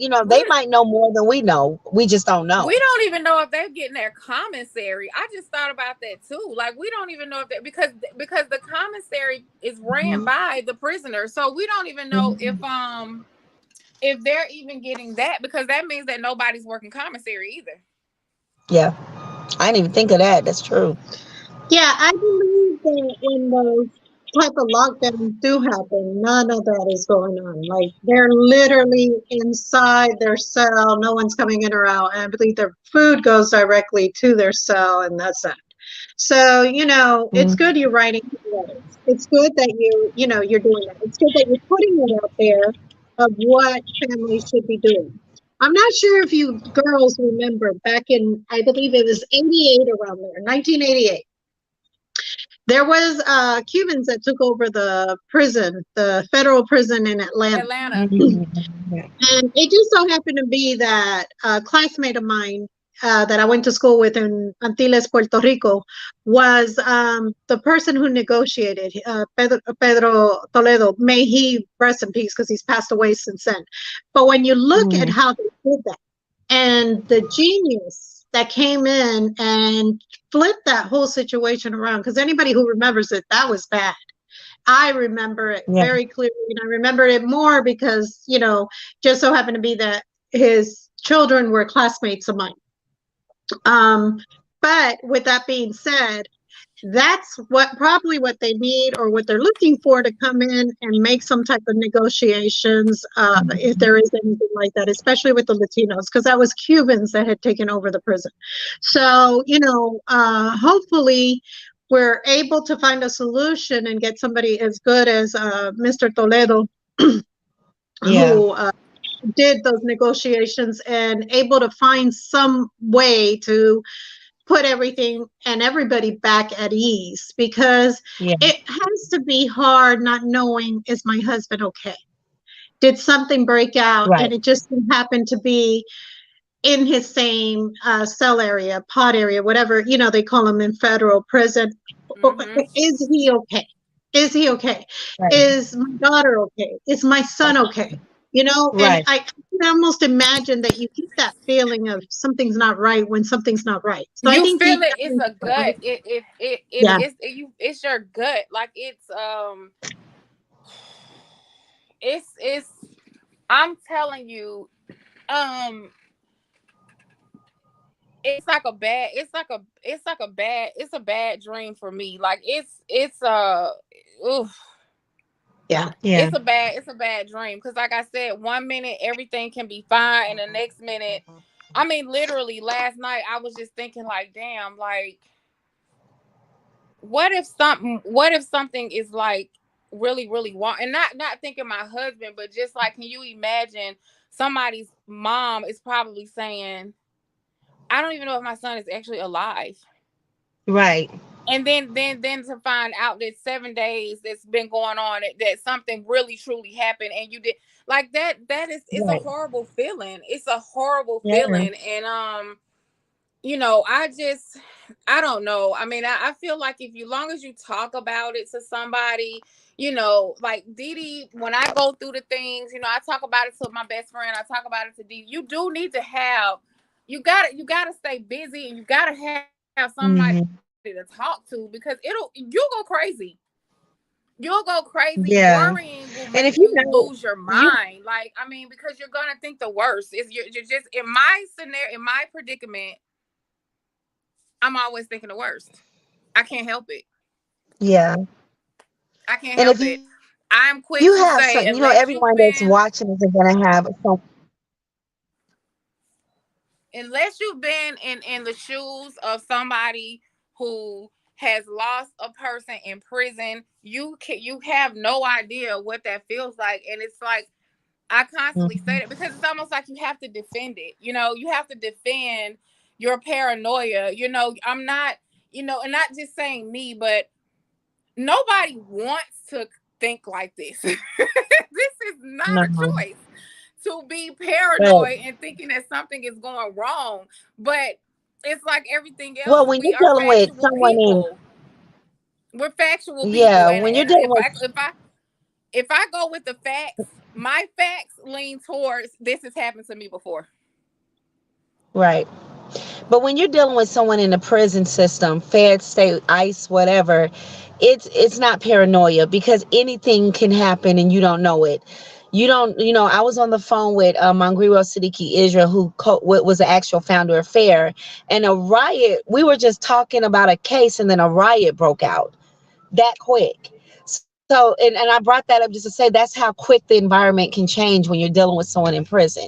[SPEAKER 3] might know more than we know. We just don't know.
[SPEAKER 2] We don't even know if they're getting their commissary. I just thought about that too. Like, we don't even know if because the commissary is ran by the prisoner, so we don't even know if they're even getting that, because that means that nobody's working commissary either.
[SPEAKER 3] Yeah, I didn't even think of that. That's true.
[SPEAKER 1] Yeah, I believe that when those type of lockdowns do happen, none of that is going on. Like, they're literally inside their cell. No one's coming in or out. And I believe their food goes directly to their cell, and that's it. So, it's good you're writing letters. It's good that you're doing that. It's good that you're putting it out there of what families should be doing. I'm not sure if you girls remember back in, I believe it was 88, around there, 1988. There was Cubans that took over the prison, the federal prison in Atlanta. And it just so happened to be that a classmate of mine that I went to school with in Antilles, Puerto Rico, was the person who negotiated, Pedro Toledo. May he rest in peace, because he's passed away since then. But when you look at how they did that, and the genius that came in and flipped that whole situation around, because anybody who remembers it, that was bad. I remember it very clearly, and I remember it more because, just so happened to be that his children were classmates of mine. But with that being said, that's probably what they need, or what they're looking for, to come in and make some type of negotiations, if there is anything like that, especially with the Latinos, because that was Cubans that had taken over the prison. So, hopefully we're able to find a solution and get somebody as good as Mr. Toledo, who did those negotiations, and able to find some way to put everything and everybody back at ease, because it has to be hard not knowing, is my husband okay? Did something break out? And it just happened to be in his same cell area, pod area, whatever, they call him in federal prison. Is he okay? Is he okay? Is my daughter okay? Is my son okay? And I can almost imagine that you get that feeling of something's not right when something's not right. So
[SPEAKER 2] you
[SPEAKER 1] I think
[SPEAKER 2] feel it. It's a gut. It's your gut. Like, it's. I'm telling you, it's like a bad. It's a bad dream for me. Like, oof.
[SPEAKER 1] Yeah.
[SPEAKER 2] It's a bad dream, because like I said, 1 minute everything can be fine, and the next minute, I mean, literally last night I was just thinking, like, damn, like, what if something is like really, really want, and not thinking my husband, but just like, can you imagine somebody's mom is probably saying, I don't even know if my son is actually alive.
[SPEAKER 3] Right.
[SPEAKER 2] And then to find out that 7 days that's been going on, that something really truly happened, and you did, like, it's a horrible feeling. It's a horrible feeling. And I don't know. I mean, I feel like long as you talk about it to somebody, like Didi, when I go through the things, I talk about it to my best friend. I talk about it to Didi. You do need to you gotta stay busy, and you gotta have somebody to talk to, because you'll go crazy. You'll go crazy.
[SPEAKER 3] Yeah.
[SPEAKER 2] Worrying will
[SPEAKER 3] And if
[SPEAKER 2] make
[SPEAKER 3] you
[SPEAKER 2] you
[SPEAKER 3] know,
[SPEAKER 2] lose your
[SPEAKER 3] you
[SPEAKER 2] mind. Like, I mean, because you're gonna think the worst. Is you're just in my scenario, in my predicament, I'm always thinking the worst. I can't help it.
[SPEAKER 3] yeah.
[SPEAKER 2] I can't
[SPEAKER 3] And
[SPEAKER 2] help
[SPEAKER 3] if you
[SPEAKER 2] it.
[SPEAKER 3] have some,
[SPEAKER 2] I'm quick to
[SPEAKER 3] everyone
[SPEAKER 2] say,
[SPEAKER 3] that's
[SPEAKER 2] unless
[SPEAKER 3] watching
[SPEAKER 2] you've
[SPEAKER 3] isn't
[SPEAKER 2] been,
[SPEAKER 3] gonna have some.
[SPEAKER 2] in the shoes of somebody who has lost a person in prison, you have no idea what that feels like. And it's like, I constantly say that
[SPEAKER 3] Mhm.
[SPEAKER 2] because it's almost like you have to defend it. You have to defend your paranoia. I'm not, and not just saying me, but nobody wants to think like this. This is not a
[SPEAKER 3] No.
[SPEAKER 2] choice to be
[SPEAKER 3] Right.
[SPEAKER 2] paranoid and thinking that something is going wrong. But it's like everything else,
[SPEAKER 3] Well, when
[SPEAKER 2] we
[SPEAKER 3] you're
[SPEAKER 2] are
[SPEAKER 3] dealing with
[SPEAKER 2] factual
[SPEAKER 3] someone in,
[SPEAKER 2] people. We're factual people.
[SPEAKER 3] yeah,
[SPEAKER 2] And,
[SPEAKER 3] when you're
[SPEAKER 2] and
[SPEAKER 3] dealing with,
[SPEAKER 2] if I go with the facts, my facts lean towards this has happened to me before.
[SPEAKER 3] right. But when you're dealing with someone in the prison system, Fed, state, ICE, whatever, it's not paranoia because anything can happen and you don't know it. You don't, I was on the phone with Mangriwa Siddiqui Israel, who was the actual founder of FAIR, and a riot. We were just talking about a case, and then a riot broke out that quick. So, and I brought that up just to say that's how quick the environment can change when you're dealing with someone in prison.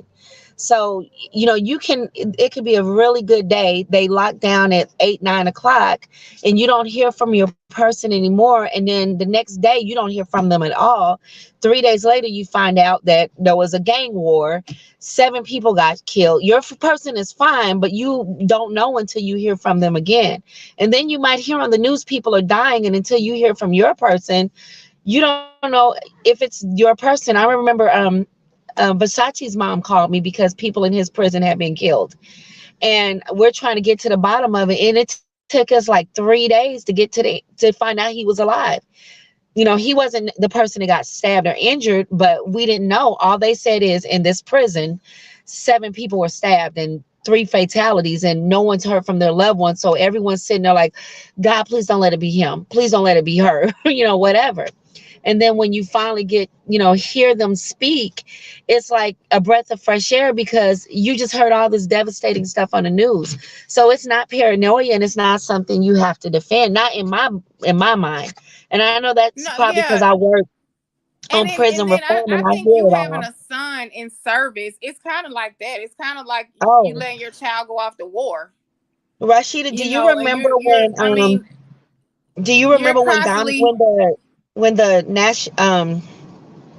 [SPEAKER 3] So, it could be a really good day. They lock down at 8, 9 o'clock and you don't hear from your person anymore. And then the next day, you don't hear from them at all. 3 days later, you find out that there was a gang war. 7 people got killed. Your person is fine, but you don't know until you hear from them again. And then you might hear on the news people are dying. And until you hear from your person, you don't know if it's your person. I remember Versace's mom called me because people in his prison had been killed. And we're trying to get to the bottom of it. And it took us like 3 days to get to find out he was alive. He wasn't the person that got stabbed or injured, but we didn't know. All they said is in this prison, 7 people were stabbed and 3 fatalities, and no one's heard from their loved ones. So everyone's sitting there like, God, please don't let it be him. Please don't let it be her, whatever. And then when you finally get, hear them speak, it's like a breath of fresh air because you just heard all this devastating stuff on the news. So it's not paranoia and it's not something you have to defend, not in my mind. And I know that's
[SPEAKER 2] No,
[SPEAKER 3] probably because I
[SPEAKER 2] yeah.
[SPEAKER 3] work on prison
[SPEAKER 2] And then I,
[SPEAKER 3] reform and
[SPEAKER 2] I
[SPEAKER 3] I
[SPEAKER 2] think
[SPEAKER 3] hear
[SPEAKER 2] you
[SPEAKER 3] it
[SPEAKER 2] having
[SPEAKER 3] all.
[SPEAKER 2] a son in service, it's kind of like that. It's kind of like you
[SPEAKER 3] Oh,
[SPEAKER 2] letting your child go off to war,
[SPEAKER 3] Rashida,
[SPEAKER 2] and I mean,
[SPEAKER 3] do you
[SPEAKER 2] you're
[SPEAKER 3] remember when
[SPEAKER 2] constantly.
[SPEAKER 3] when the national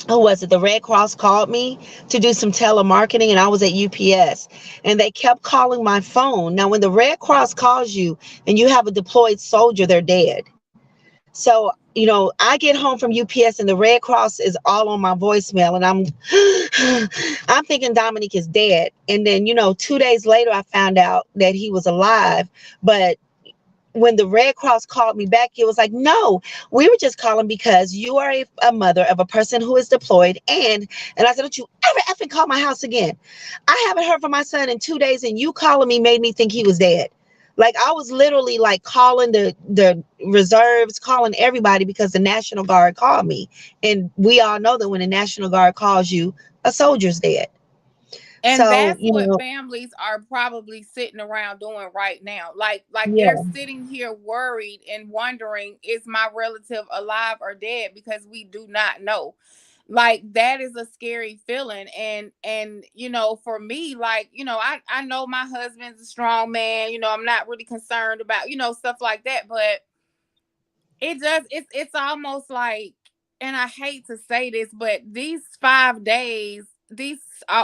[SPEAKER 3] who was it? The Red Cross called me to do some telemarketing, and I was at UPS, and they kept calling my phone. Now, when the Red Cross calls you and you have a deployed soldier, they're dead. So, I get home from UPS and the Red Cross is all on my voicemail, and I'm thinking Dominique is dead. And then, 2 days later, I found out that he was alive, but when the Red Cross called me back, it was like, no, we were just calling because you are a mother of a person who is deployed. And I said, don't you ever effing call my house again. I haven't heard from my son in 2 days, and you calling me made me think he was dead. Like I was literally like calling the reserves, calling everybody because the National Guard called me. And we all know that when the National Guard calls you, a soldier's dead.
[SPEAKER 2] And
[SPEAKER 3] So,
[SPEAKER 2] that's what families are probably sitting around doing right now. Like they're
[SPEAKER 3] yeah.
[SPEAKER 2] sitting here worried and wondering, is my relative alive or dead? Because we do not know. Like that is a scary feeling. And for me, like, I know my husband's a strong man, I'm not really concerned about, stuff like that. But it's almost like, and I hate to say this, but these 5 days, these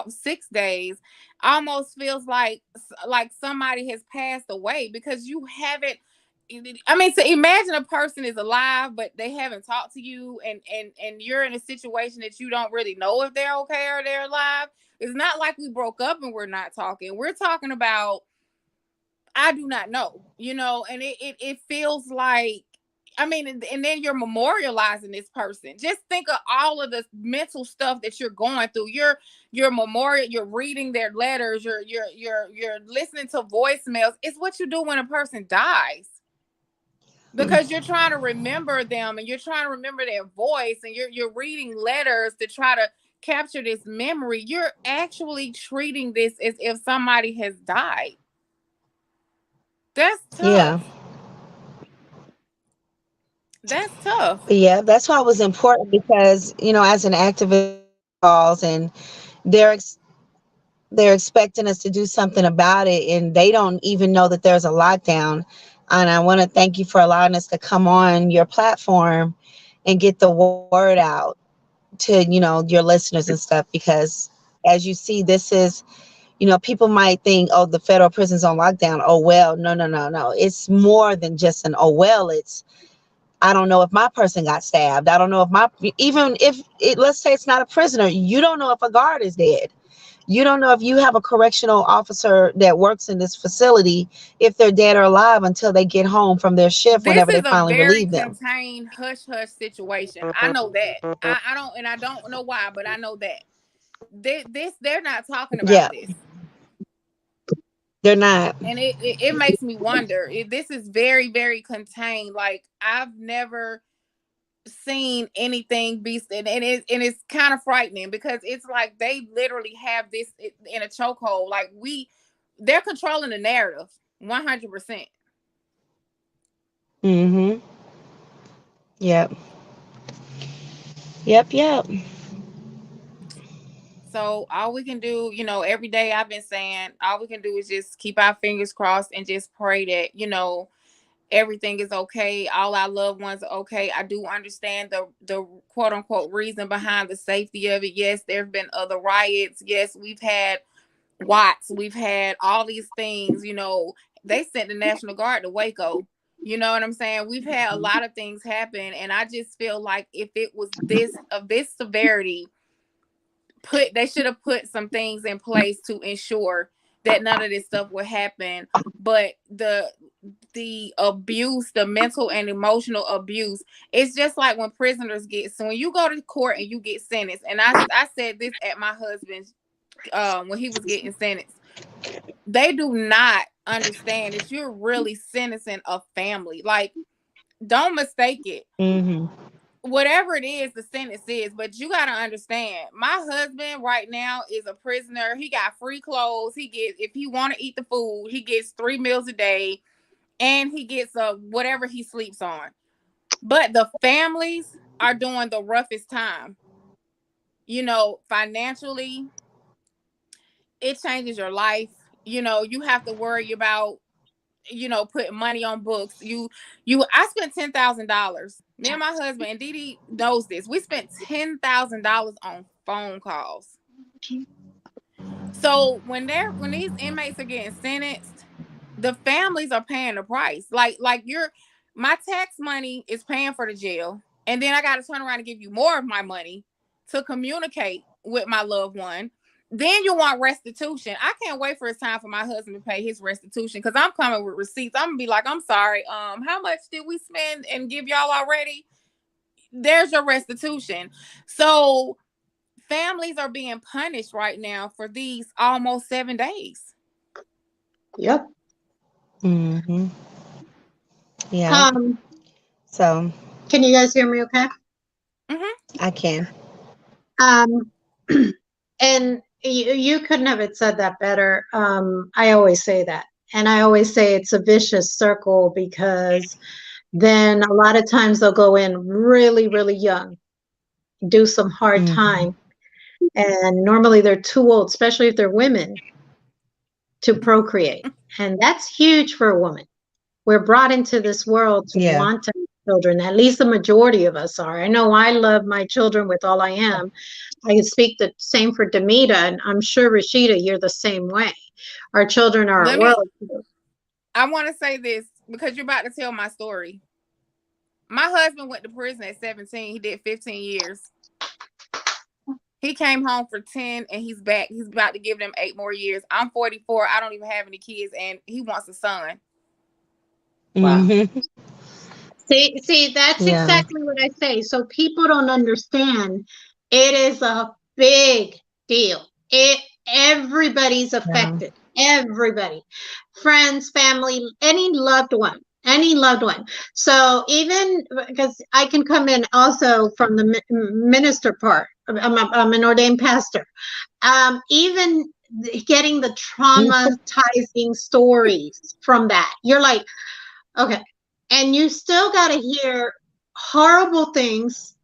[SPEAKER 2] 6 days, almost feels like somebody has passed away because you haven't. I mean, to imagine a person is alive, but they haven't talked to you, and you're in a situation that you don't really know if they're okay or they're alive. It's not like we broke up and we're not talking. We're talking about I do not know, and it feels like, I mean, and then you're memorializing this person. Just think of all of the mental stuff that you're going through. You're memorial. You're reading their letters. You're listening to voicemails. It's what you do when a person dies. because you're trying to remember them and you're trying to remember their voice and you're reading letters to try to capture this memory. You're actually treating this as if somebody has died. That's
[SPEAKER 3] Yeah.
[SPEAKER 2] tough. That's tough.
[SPEAKER 3] Yeah, that's why it was important because, as an activist calls and they're ex- they're expecting us to do something about it and they don't even know that there's a lockdown. And I want to thank you for allowing us to come on your platform and get the word out to, your listeners and stuff because as you see, this is, people might think, oh, the federal prison's on lockdown. Oh, well, no, no, no, no. It's more than just an, oh, well, it's, I don't know if my person got stabbed. I don't know if even if let's say it's not a prisoner, you don't know if a guard is dead. You don't know if you have a correctional officer that works in this facility, if they're dead or alive until they get home from their shift
[SPEAKER 2] This
[SPEAKER 3] whenever
[SPEAKER 2] is
[SPEAKER 3] they
[SPEAKER 2] a
[SPEAKER 3] finally
[SPEAKER 2] very
[SPEAKER 3] relieve them.
[SPEAKER 2] contained hush hush situation. I know that. I don't know why, but I know that. They're not talking about
[SPEAKER 3] Yeah,
[SPEAKER 2] this.
[SPEAKER 3] they're not.
[SPEAKER 2] And it makes me wonder. This is very, very contained. Like I've never seen anything be and it's kind of frightening because it's like they literally have this in a chokehold. Like they're controlling the narrative 100%.
[SPEAKER 3] Mm-hmm. Yep. Yep. Yep.
[SPEAKER 2] So all we can do, every day I've been saying, all we can do is just keep our fingers crossed and just pray that, everything is okay. All our loved ones are okay. I do understand the quote unquote reason behind the safety of it. Yes, there have been other riots. Yes, we've had Watts. We've had all these things. They sent the National Guard to Waco. You know what I'm saying? We've had a lot of things happen, and I just feel like if it was this of this severity, they should have put some things in place to ensure that none of this stuff would happen. But the abuse, the mental and emotional abuse, it's just like when prisoners so when you go to court and you get sentenced, and I said this at my husband's when he was getting sentenced, they do not understand that you're really sentencing a family. Like, don't mistake it.
[SPEAKER 3] Mm-hmm.
[SPEAKER 2] Whatever it is, the sentence is, but you got to understand, my husband right now is a prisoner. He got free clothes. He gets, if he want to eat the food, he gets 3 meals a day, and he gets whatever he sleeps on. But the families are doing the roughest time. Financially, it changes your life. You have to worry about putting money on books. I spent $10,000. Me and my husband, and Dee Dee knows this. We spent $10,000 on phone calls. So when these inmates are getting sentenced, the families are paying the price. Like my tax money is paying for the jail, and then I got to turn around and give you more of my money to communicate with my loved one. Then you want restitution. I can't wait for it's time for my husband to pay his restitution because I'm coming with receipts. I'm gonna be like, I'm sorry. How much did we spend and give y'all already? There's your restitution. So families are being punished right now for these almost 7 days.
[SPEAKER 1] Yep.
[SPEAKER 3] Mm-hmm. Yeah. So
[SPEAKER 1] Can you guys hear me okay?
[SPEAKER 2] Mm-hmm.
[SPEAKER 3] I can.
[SPEAKER 1] Um, and you couldn't have it said that better. I always say that. And I always say it's a vicious circle because then a lot of times they'll go in really, really young, do some hard time. And normally they're too old, especially if they're women, to procreate. And that's huge for a woman. We're brought into this world to
[SPEAKER 3] Yeah.
[SPEAKER 1] want to have children. At least the majority of us are. I know I love my children with all I am. I can speak the same for Damita, and I'm sure Rasheeda, you're the same way. Our children are our world.
[SPEAKER 2] I want to say this because you're about to tell my story. My husband went to prison at 17. He did 15 years. He came home for 10 and he's back. He's about to give them 8 more years. I'm 44. I don't even have any kids, and he wants a son.
[SPEAKER 1] Wow.
[SPEAKER 3] Mm-hmm.
[SPEAKER 1] See, that's exactly what I say. So people don't understand. It is a big deal. Everybody's affected. Everybody. Friends, family, any loved one. any loved one. So even because I can come in also from the minister part, I'm an ordained pastor. Even getting the traumatizing stories from that, you're like, okay, and you still got to hear horrible things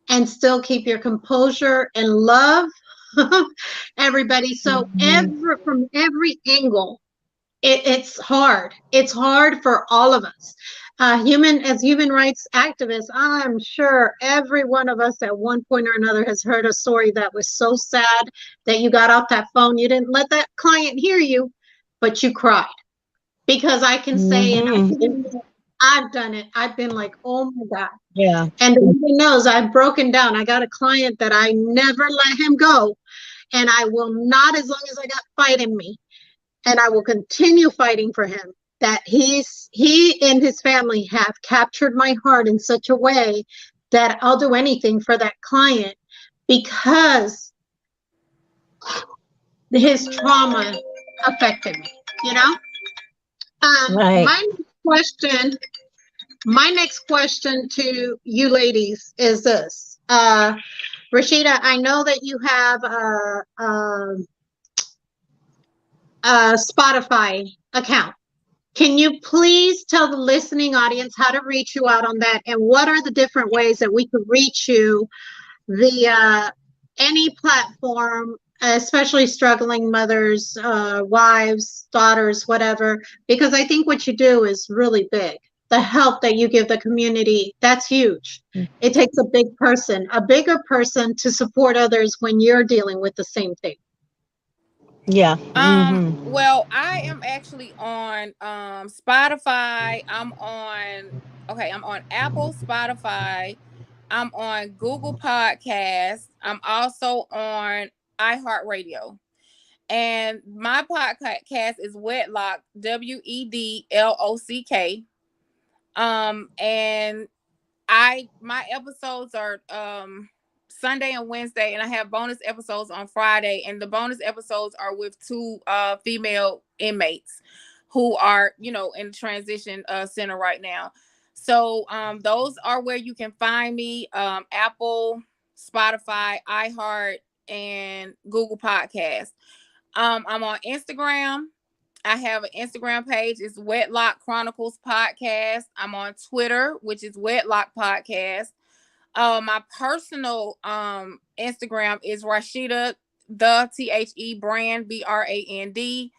[SPEAKER 1] and still keep your composure and love everybody. So from every angle, it's hard. It's hard for all of us. As human rights activists, I'm sure every one of us at one point or another has heard a story that was so sad that you got off that phone. You didn't let that client hear you, but you cried. Because I can say, and I've done it. I've been like, oh my God.
[SPEAKER 3] Yeah.
[SPEAKER 1] And everybody knows I've broken down. I got a client that I never let him go. And I will not, as long as I got fight in me. And I will continue fighting for him. That he and his family have captured my heart in such a way that I'll do anything for that client because his trauma affected me, you know?
[SPEAKER 3] Right.
[SPEAKER 1] My next question to you ladies is this. Rasheeda, I know that you have a Spotify account. Can you please tell the listening audience how to reach you out on that, and what are the different ways that we could reach you via any platform, especially struggling mothers, wives, daughters, whatever? Because I think what you do is really big. The help that you give the community, that's huge. It takes a bigger person to support others when you're dealing with the same thing.
[SPEAKER 3] Yeah.
[SPEAKER 2] Well, I am actually on Spotify. I'm on Apple, Spotify. I'm on Google Podcasts. I'm also on iHeartRadio. And my podcast is Wedlock, WEDLOCK. And my episodes are Sunday and Wednesday, and I have bonus episodes on Friday. And the bonus episodes are with two female inmates who are, in transition center right now. So those are where you can find me: Apple, Spotify, iHeart, and Google Podcasts. I'm on Instagram. I have an Instagram page. It's Wedlock Chronicles Podcast. I'm on Twitter, which is Wedlock Podcast. My personal Instagram is Rasheeda, the THE brand, BRAND.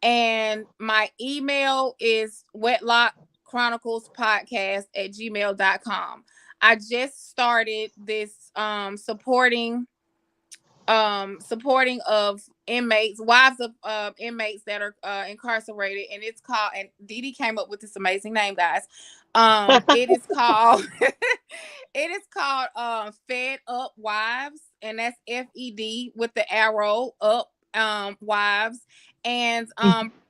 [SPEAKER 2] And my email is wedlockchroniclespodcast@gmail.com. I just started this supporting of inmates, wives of inmates that are incarcerated, and it's called, and Dee Dee came up with this amazing name, guys. It is called it is called Fed Up Wives, and that's FED with the arrow up, wives. And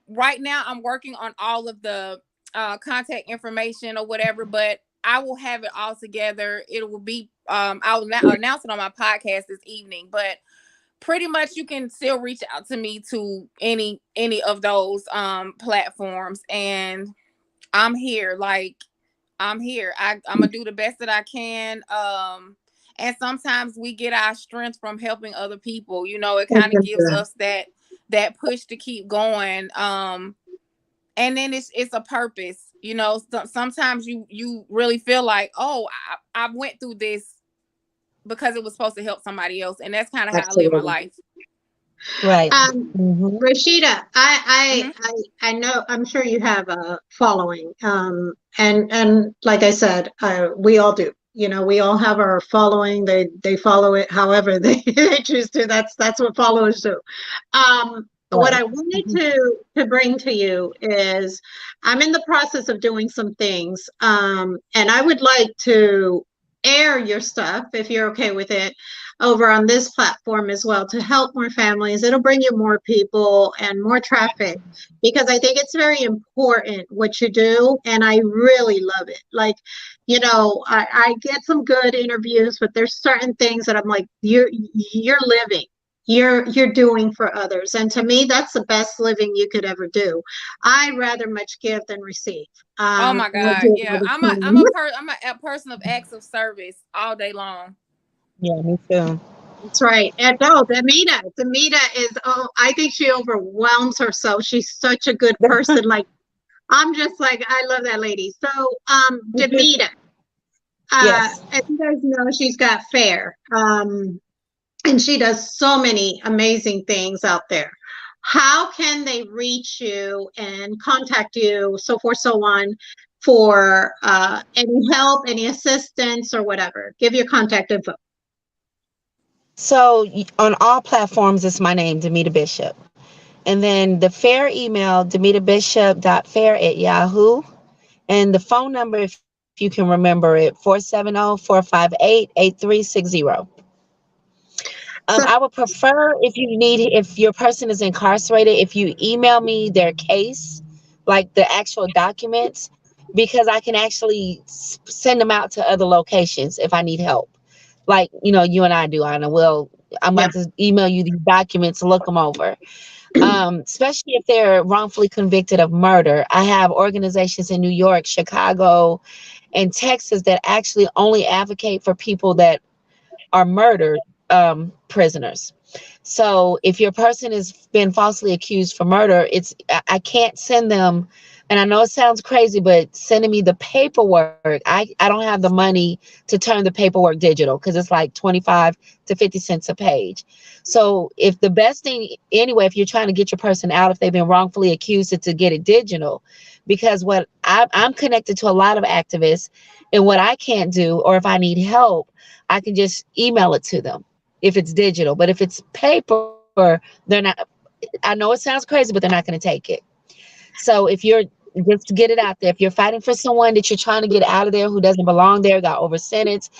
[SPEAKER 2] right now I'm working on all of the contact information or whatever, but I will have it all together. It will be I'll announce it on my podcast this evening, but pretty much you can still reach out to me to any of those platforms, and I'm here. I'm here. I'm gonna do the best that I can. And sometimes we get our strength from helping other people. It kind of gives us that push to keep going. And then it's a purpose. Sometimes you really feel like, oh, I went through this because it was supposed to help somebody else, and that's kind of how I live my life.
[SPEAKER 3] Right.
[SPEAKER 1] Rasheeda, I know, I'm sure you have a following, and like I said, we all do. We all have our following. They follow it however they choose to. That's what followers do. What I wanted to bring to you is I'm in the process of doing some things, and I would like to air your stuff, if you're okay with it, over on this platform as well, to help more families. It'll bring you more people and more traffic, because I think it's very important what you do, and I really love it. Like, I get some good interviews, but there's certain things that I'm like, you're living. you're doing for others. And to me, that's the best living you could ever do. I rather much give than receive.
[SPEAKER 2] Oh my
[SPEAKER 1] And I
[SPEAKER 2] God.
[SPEAKER 1] do it
[SPEAKER 2] Yeah.
[SPEAKER 1] all the
[SPEAKER 2] I'm a person of acts of service all day long.
[SPEAKER 3] Yeah, me too.
[SPEAKER 1] That's right. And no, Damita is, oh, I think she overwhelms herself. She's such a good person. Like, I'm just like, I love that lady. So, Damita,
[SPEAKER 3] Yes.
[SPEAKER 1] as you guys know, she's got Fair. And she does so many amazing things out there. How can they reach you and contact you, so forth, so on, for any help, any assistance, or whatever? Give your contact info.
[SPEAKER 3] So on all platforms, it's my name, Damita Bishop. And then the fair email, damitabishop.fair@yahoo. And the phone number, if you can remember it, 470-458-8360.
[SPEAKER 1] So,
[SPEAKER 3] I would prefer if your person is incarcerated, if you email me their case, like the actual documents, because I can actually send them out to other locations if I need help. Like, you and I do, Anna. Well, I'm
[SPEAKER 1] yeah,
[SPEAKER 3] about to email you these documents, look them over. Especially if they're wrongfully convicted of murder. I have organizations in New York, Chicago, and Texas that actually only advocate for people that are murdered prisoners. So if your person has been falsely accused for murder, I can't send them. And I know it sounds crazy, but sending me the paperwork, I don't have the money to turn the paperwork digital because it's like 25 to 50 cents a page. So if the best thing anyway, if you're trying to get your person out, if they've been wrongfully accused, is to get it digital. Because I'm connected to a lot of activists, and what I can't do, or if I need help, I can just email it to them if it's digital. But if it's paper, they're not. I know it sounds crazy, but they're not going to take it. So if you're just to get it out there, if you're fighting for someone that you're trying to get out of there who doesn't belong there, got over sentence,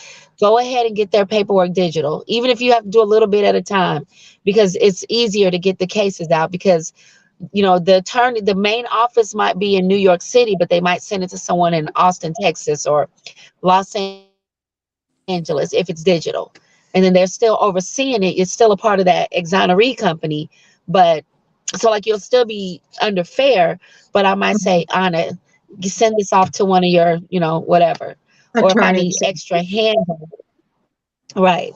[SPEAKER 3] go ahead and get their paperwork digital, even if you have to do a little bit at a time, because it's easier to get the cases out. Because the main office might be in New York City, but they might send it to someone in Austin, Texas, or Los Angeles if it's digital. And then they're still overseeing it. You're still a part of that exoneree company, but so like you'll still be under fair, but I might say, Anna, you send this off to one of your, whatever. Or if I need
[SPEAKER 1] attorneys.
[SPEAKER 3] extra hand, right.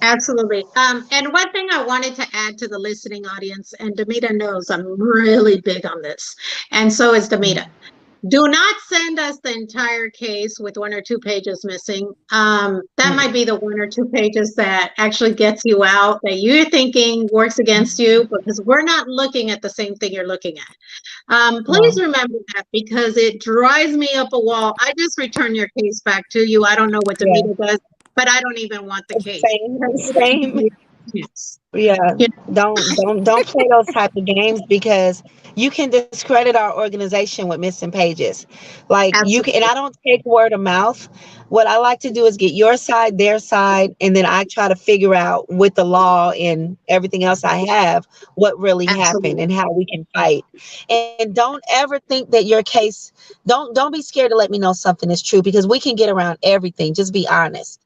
[SPEAKER 1] Absolutely. And one thing I wanted to add to the listening audience, and Damita knows I'm really big on this, and so is Damita. Do not send us the entire case with 1 or 2 pages missing. That might be the 1 or 2 pages that actually gets you out, that you're thinking works against you, because we're not looking at the same thing you're looking at. Please
[SPEAKER 3] No.
[SPEAKER 1] remember that, because it drives me up a wall. I just return your case back to you. I don't know what
[SPEAKER 3] Yeah.
[SPEAKER 1] Damita does, but I don't even want the case.
[SPEAKER 3] Same. Same.
[SPEAKER 1] Yes.
[SPEAKER 3] Yeah,
[SPEAKER 1] You
[SPEAKER 3] don't play those type of games, because you can discredit our organization with missing pages. Like you can, and I
[SPEAKER 1] absolutely,
[SPEAKER 3] don't take word of mouth. What I like to do is get your side, their side, and then I try to figure out with the law and everything else I have what really happened
[SPEAKER 1] absolutely.
[SPEAKER 3] and how we can fight. And don't ever think that your case, don't be scared to let me know something is true, because we can get around everything. Just be honest.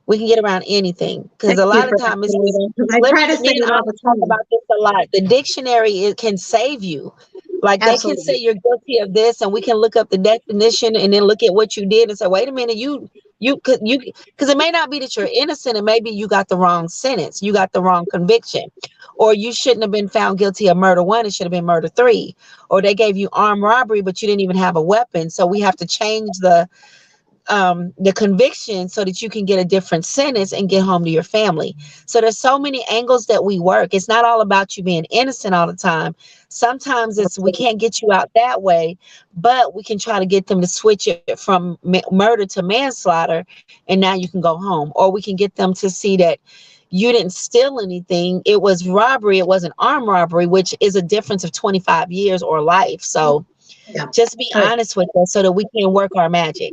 [SPEAKER 3] We can get around anything, because
[SPEAKER 1] Thank
[SPEAKER 3] a
[SPEAKER 1] you
[SPEAKER 3] lot of
[SPEAKER 1] for that,
[SPEAKER 3] time it's just
[SPEAKER 1] Damita, because I try to
[SPEAKER 3] literally,
[SPEAKER 1] say
[SPEAKER 3] me and
[SPEAKER 1] it all
[SPEAKER 3] Anna
[SPEAKER 1] the
[SPEAKER 3] talk
[SPEAKER 1] time.
[SPEAKER 3] about this a lot. The dictionary, it can save you. Like they can say
[SPEAKER 1] Absolutely.
[SPEAKER 3] you're guilty of this, and we can look up the definition and then look at what you did and say, wait a minute, because it may not be that you're innocent, and maybe you got the wrong sentence, you got the wrong conviction, or you shouldn't have been found guilty of murder one, it should have been murder three, or they gave you armed robbery, but you didn't even have a weapon. So we have to change the conviction so that you can get a different sentence and get home to your family. So there's so many angles that we work. It's not all about you being innocent all the time. Sometimes we
[SPEAKER 1] Absolutely.
[SPEAKER 3] can't get you out that way, but we can try to get them to switch it from murder to manslaughter, and now you can go home. Or we can get them to see that you didn't steal anything. It was robbery. It wasn't armed robbery, which is a difference of 25 years or life. So
[SPEAKER 1] Yeah.
[SPEAKER 3] just be
[SPEAKER 1] Right.
[SPEAKER 3] honest with us so that we can work our magic.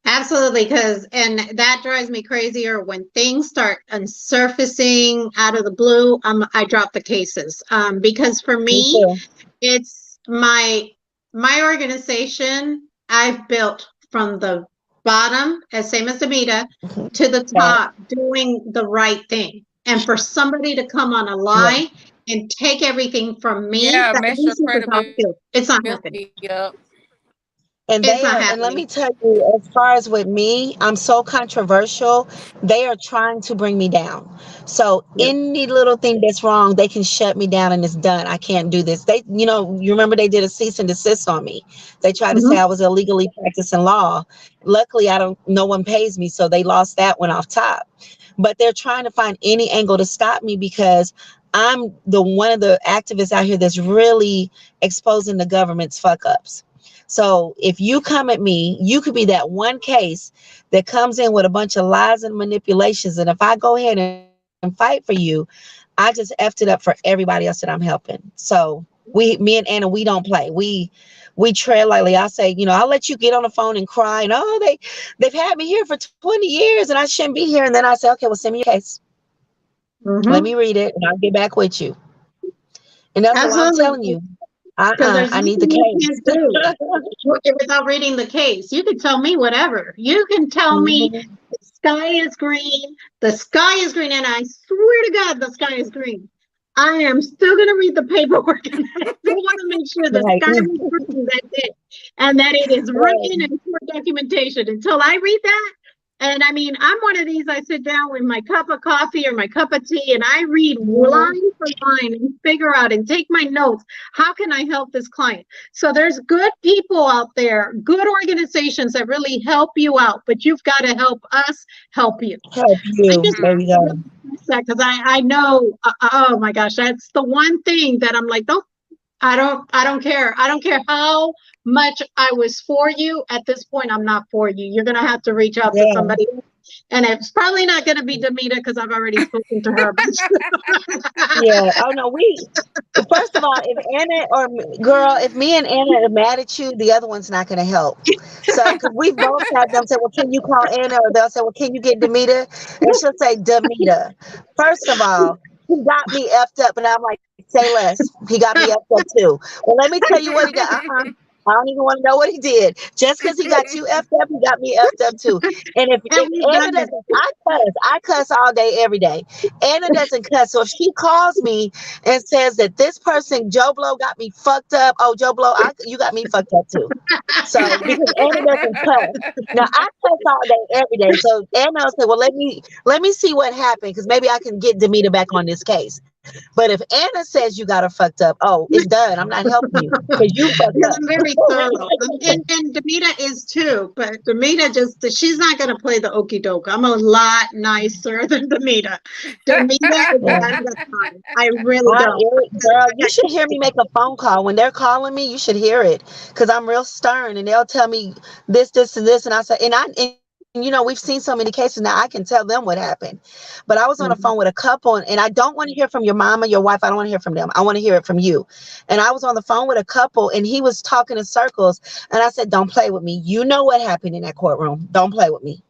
[SPEAKER 1] Absolutely, because and that drives me crazier when things start unsurfacing out of the blue. I drop the cases, because for
[SPEAKER 3] Me
[SPEAKER 1] me,
[SPEAKER 3] too.
[SPEAKER 1] it's my organization. I've built from the bottom, as same as Damita, to the
[SPEAKER 3] Right.
[SPEAKER 1] top, doing the right thing. And for somebody to come on a lie and take everything from me,
[SPEAKER 2] Yeah,
[SPEAKER 1] that
[SPEAKER 2] mess your
[SPEAKER 1] this is how I feel. It's not happening.
[SPEAKER 2] credibility up.
[SPEAKER 3] And
[SPEAKER 1] It's
[SPEAKER 3] they
[SPEAKER 1] not
[SPEAKER 3] are, and let
[SPEAKER 1] happening.
[SPEAKER 3] me tell you, as far as with me, I'm so controversial. They are trying to bring me down. So
[SPEAKER 1] Yeah.
[SPEAKER 3] any little thing that's wrong, they can shut me down and it's done. I can't do this. They, you remember they did a cease and desist on me. They tried to say
[SPEAKER 1] Mhm.
[SPEAKER 3] I was illegally practicing law. Luckily, no one pays me, so they lost that one off top. But they're trying to find any angle to stop me because I'm the one of the activists out here that's really exposing the government's fuck ups. So if you come at me, you could be that one case that comes in with a bunch of lies and manipulations. And if I go ahead and fight for you, I just effed it up for everybody else that I'm helping. So me and Anna, we don't play. We tread lightly. I say, I'll let you get on the phone and cry and they've had me here for 20 years and I shouldn't be here. And then I say, okay, well, send me your case. Let me
[SPEAKER 1] Mhm.
[SPEAKER 3] read it and I'll get back with you. And they'll say, well, I'm telling
[SPEAKER 1] Absolutely.
[SPEAKER 3] you,
[SPEAKER 1] Because there's
[SPEAKER 3] I need
[SPEAKER 1] nothing
[SPEAKER 3] the
[SPEAKER 1] you can't
[SPEAKER 3] case.
[SPEAKER 1] do without reading the case. You can tell me whatever. You can tell me
[SPEAKER 3] Mhm.
[SPEAKER 1] the sky is green. The sky is green, and I swear to God, the sky is green. I am still going to read the paperwork, and I still want to make sure the
[SPEAKER 3] Right.
[SPEAKER 1] sky is green. That's it, and that it is written
[SPEAKER 3] Right.
[SPEAKER 1] in court documentation. Until I read that, and I mean, I'm one of these. I sit down with my cup of coffee or my cup of tea, and I read
[SPEAKER 3] Mhm.
[SPEAKER 1] line for line and figure out and take my notes. How can I help this client? So there's good people out there, good organizations that really help you out, but you've got to help us help you.
[SPEAKER 3] Help
[SPEAKER 1] I
[SPEAKER 3] you.
[SPEAKER 1] just
[SPEAKER 3] There you go.
[SPEAKER 1] because I know, oh my gosh, that's the one thing that I'm like, don't, I don't care. I don't care how much I was for you. At this point, I'm not for you. You're going to have to reach out to
[SPEAKER 3] Yeah.
[SPEAKER 1] somebody. And it's probably not going to be Damita because I've already spoken to her.
[SPEAKER 3] Yeah. Oh no, first of all, if Anna or girl, if me and Anna are mad at you, the other one's not going to help. So, because we both had them say, well, can you call Anna? Or they'll say, well, can you get Damita? And she'll say, Damita. First of all, he got me effed up. And I'm like, say less. He got me effed up too. Well, let me tell you what he did. I don't even want to know what he did. Just because he got you effed up, he got me effed up too. And if
[SPEAKER 1] And we've
[SPEAKER 3] Anna
[SPEAKER 1] done it.
[SPEAKER 3] doesn't, I cuss all day, every day. Anna doesn't cuss. So if she calls me and says that this person, Joe Blow, got me fucked up. Oh, Joe Blow, you got me fucked up too. So because Anna doesn't cuss. Now I cuss all day, every day. So Anna will say, well, let me see what happened because maybe I can get Damita back on this case. But if Anna says you got her fucked up, oh, it's done. I'm not helping you because you fucked
[SPEAKER 1] Because
[SPEAKER 3] up.
[SPEAKER 1] I'm very thorough. And Damita is too, but Damita just, she's not going to play the okey doke. I'm a lot nicer than Damita. Damita,
[SPEAKER 3] Yeah.
[SPEAKER 1] I ain't got time. I really don't.
[SPEAKER 3] Girl, you should hear me make a phone call when they're calling me. You should hear it because I'm real stern, and they'll tell me this, and this, and I say, we've seen so many cases now. I can tell them what happened. But I was on the phone with a couple, and I don't want to hear from your mama, your wife. I don't want to hear from them. I want to hear it from you. And I was on the phone with a couple, and he was talking in circles, and I said, "Don't play with me. You know what happened in that courtroom. Don't play with me.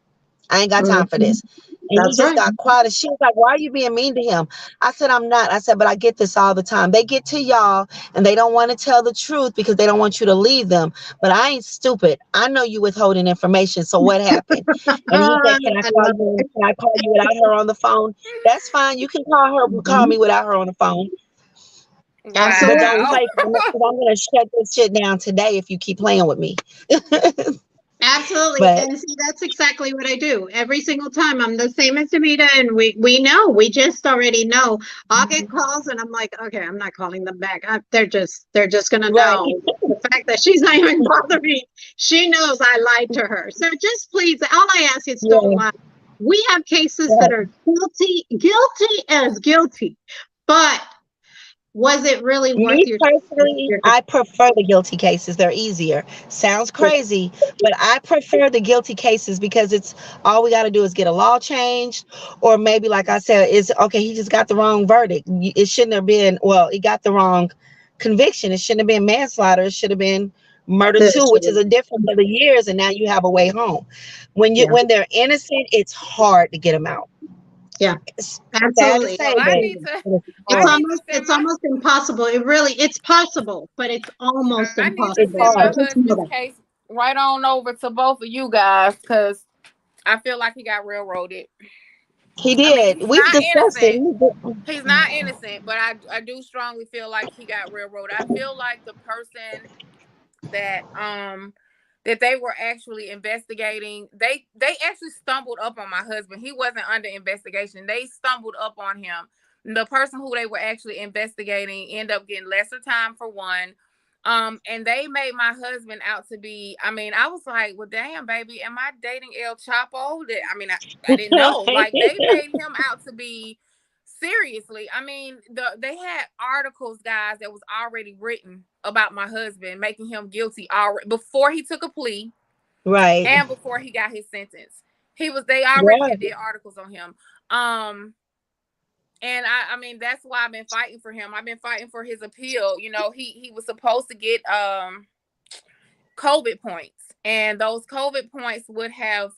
[SPEAKER 3] I ain't got time for
[SPEAKER 1] Mhm.
[SPEAKER 3] this." And he
[SPEAKER 1] That's
[SPEAKER 3] just
[SPEAKER 1] right.
[SPEAKER 3] got quiet. And she was like, why are you being mean to him? I said, I'm not. I said, but I get this all the time. They get to y'all and they don't want to tell the truth because they don't want you to leave them. But I ain't stupid. I know you withholding information. So what happened? And he said, can I
[SPEAKER 1] I
[SPEAKER 3] call
[SPEAKER 1] love
[SPEAKER 3] you?
[SPEAKER 1] it.
[SPEAKER 3] Can I call you without her on the phone? That's fine. You can call me
[SPEAKER 1] Mhm.
[SPEAKER 3] without her on the phone. But don't
[SPEAKER 1] Absolutely.
[SPEAKER 2] Wow.
[SPEAKER 3] play because I'm going to shut this shit down today if you keep playing with me.
[SPEAKER 1] Absolutely.
[SPEAKER 3] But
[SPEAKER 1] And see, that's exactly what I do. Every single time I'm the same as Damita, and we know, we just already know. I'll get calls and I'm like, okay, I'm not calling them back. They're just gonna
[SPEAKER 3] right.
[SPEAKER 1] know the fact that she's not even bothering me. She knows I lied to her. So just please, all I ask is don't
[SPEAKER 3] Yeah.
[SPEAKER 1] lie. We have cases that
[SPEAKER 3] Right.
[SPEAKER 1] are guilty as guilty, but was it really worth
[SPEAKER 3] Me
[SPEAKER 1] your
[SPEAKER 3] personally, I prefer the guilty cases. They're easier. Sounds crazy, but I prefer the guilty cases because it's all we got to do is get a law changed, or maybe, like I said, is okay. He just got the wrong verdict. It shouldn't have been. Well, he got the wrong conviction. It shouldn't have been manslaughter. It should have been murder too, which is a difference of the years, and now you have a way home.
[SPEAKER 1] Yeah,
[SPEAKER 3] When they're innocent, it's hard to get them out.
[SPEAKER 1] yeah,
[SPEAKER 3] It's sad to
[SPEAKER 1] absolutely.
[SPEAKER 3] say,
[SPEAKER 2] Well,
[SPEAKER 3] but it's
[SPEAKER 2] I
[SPEAKER 3] hard.
[SPEAKER 2] need to send
[SPEAKER 1] It's
[SPEAKER 2] my
[SPEAKER 1] almost impossible. It's possible, but it's almost
[SPEAKER 2] I need to
[SPEAKER 3] It's
[SPEAKER 1] impossible.
[SPEAKER 2] send
[SPEAKER 1] So
[SPEAKER 2] my
[SPEAKER 3] hard.
[SPEAKER 1] just know
[SPEAKER 2] husband's
[SPEAKER 1] that.
[SPEAKER 2] case right on over to both of you guys because I feel like he got railroaded.
[SPEAKER 3] He
[SPEAKER 2] I mean,
[SPEAKER 3] did.
[SPEAKER 2] he's
[SPEAKER 3] We've
[SPEAKER 2] not
[SPEAKER 3] discussed it.
[SPEAKER 2] innocent. He's not innocent, but I do strongly feel like he got railroaded. I feel like the person that that they were actually investigating, they actually stumbled up on my husband. He wasn't under investigation. They stumbled up on him. The person who they were actually investigating ended up getting lesser time for one. And they made my husband out to be, I mean, I was like, well, damn, baby, am I dating El Chapo? I mean, I didn't know. Like, they made him out to be, seriously. I mean, they had articles, guys, that was already written about my husband, making him guilty already before he took a plea
[SPEAKER 3] Right.
[SPEAKER 2] and before he got his sentence. They already
[SPEAKER 3] Yeah.
[SPEAKER 2] did articles on him. And I mean, that's why I've been fighting for him. I've been fighting for his appeal. You know, he was supposed to get COVID points, and those COVID points would have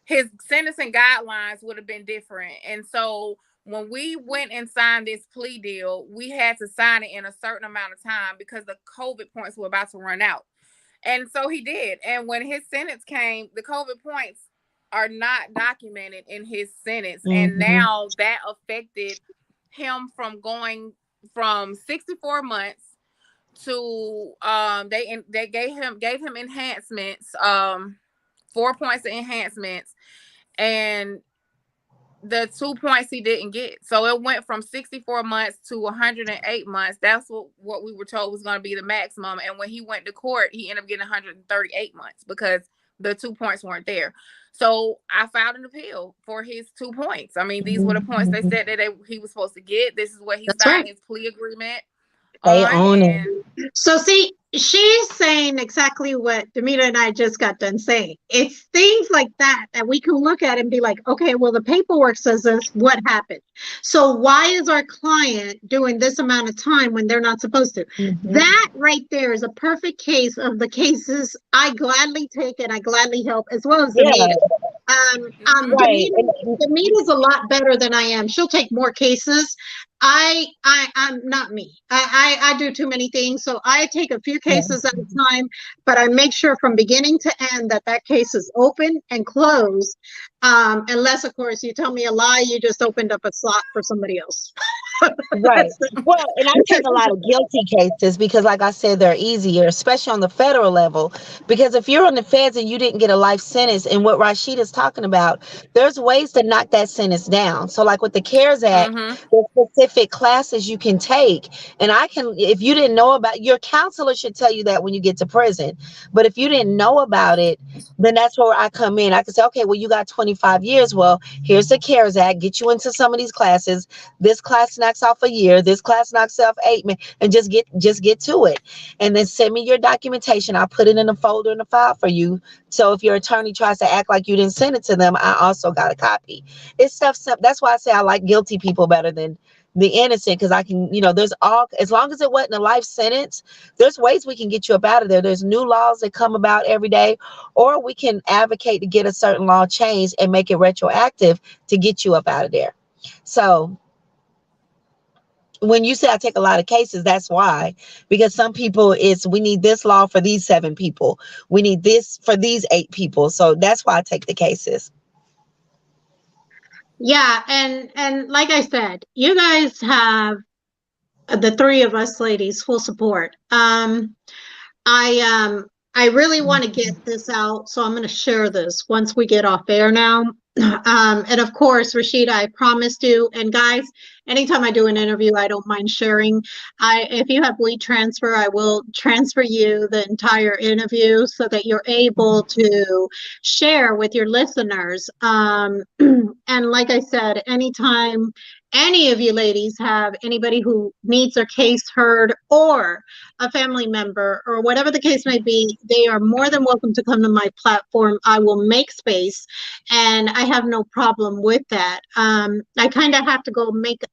[SPEAKER 2] his sentencing guidelines would have been different. And so when we went and signed this plea deal, we had to sign it in a certain amount of time because the COVID points were about to run out. And so he did. And when his sentence came, the COVID points are not documented in his sentence. And now that affected him from going from 64 months to they gave him enhancements, 4 points of enhancements, and the 2 points he didn't get. So it went from 64 months to 108 months. That's what we were told was going to be the maximum. And when he went to court, he ended up getting 138 months because the 2 points weren't there. So I filed an appeal for his 2 points. I mean, these were the points they said that he was supposed to get. This is what he
[SPEAKER 1] That's
[SPEAKER 2] signed
[SPEAKER 1] right.
[SPEAKER 2] his plea agreement
[SPEAKER 3] They
[SPEAKER 2] on.
[SPEAKER 3] own it.
[SPEAKER 2] And
[SPEAKER 1] So see, she's saying exactly what Damita and I just got done saying. It's things like that that we can look at and be like, okay, well, the paperwork says this, what happened? So why is our client doing this amount of time when they're not supposed to? That right there is a perfect case of the cases I gladly take and I gladly help, as well as
[SPEAKER 3] Yeah.
[SPEAKER 1] Damita.
[SPEAKER 3] Right.
[SPEAKER 1] Damita's a lot better than I am. She'll take more cases. I'm not me. I do too many things. So I take a few cases at a time, but I make sure from beginning to end that case is open and closed. Unless, of course, you tell me a lie, you just opened up a slot for somebody else.
[SPEAKER 3] Right. Well, and I take a lot of guilty cases because, like I said, they're easier, especially on the federal level. Because if you're on the feds and you didn't get a life sentence, and what Rasheeda's talking about, there's ways to knock that sentence down. So, like with the CARES Act, there's specific classes you can take. And if you didn't know about, your counselor should tell you that when you get to prison. But if you didn't know about it, then that's where I come in. I can say, okay, well, you got 25 years. Well, here's the CARES Act. Get you into some of these classes. This class knocks off a year. This class knocks off 8 months, and just get to it. And then send me your documentation. I'll put it in a folder in the file for you. So if your attorney tries to act like you didn't send it to them, I also got a copy. It's stuff. That's why I say I like guilty people better than the innocent, because I can, as long as it wasn't a life sentence, there's ways we can get you up out of there. There's new laws that come about every day, or we can advocate to get a certain law changed and make it retroactive to get you up out of there. So when you say I take a lot of cases, that's why, because some people we need this law for these 7 people. We need this for these 8 people. So that's why I take the cases.
[SPEAKER 1] Yeah, and like I said, you guys have the 3 of us ladies full support. I really want to get this out, so I'm going to share this once we get off air now. And of course, Rasheeda, I promised you. And guys, anytime I do an interview, I don't mind sharing. If you have bleed transfer, I will transfer you the entire interview so that you're able to share with your listeners. And like I said, anytime any of you ladies have anybody who needs their case heard, or a family member, or whatever the case may be, they are more than welcome to come to my platform. I will make space, and I have no problem with that. I kind of have to go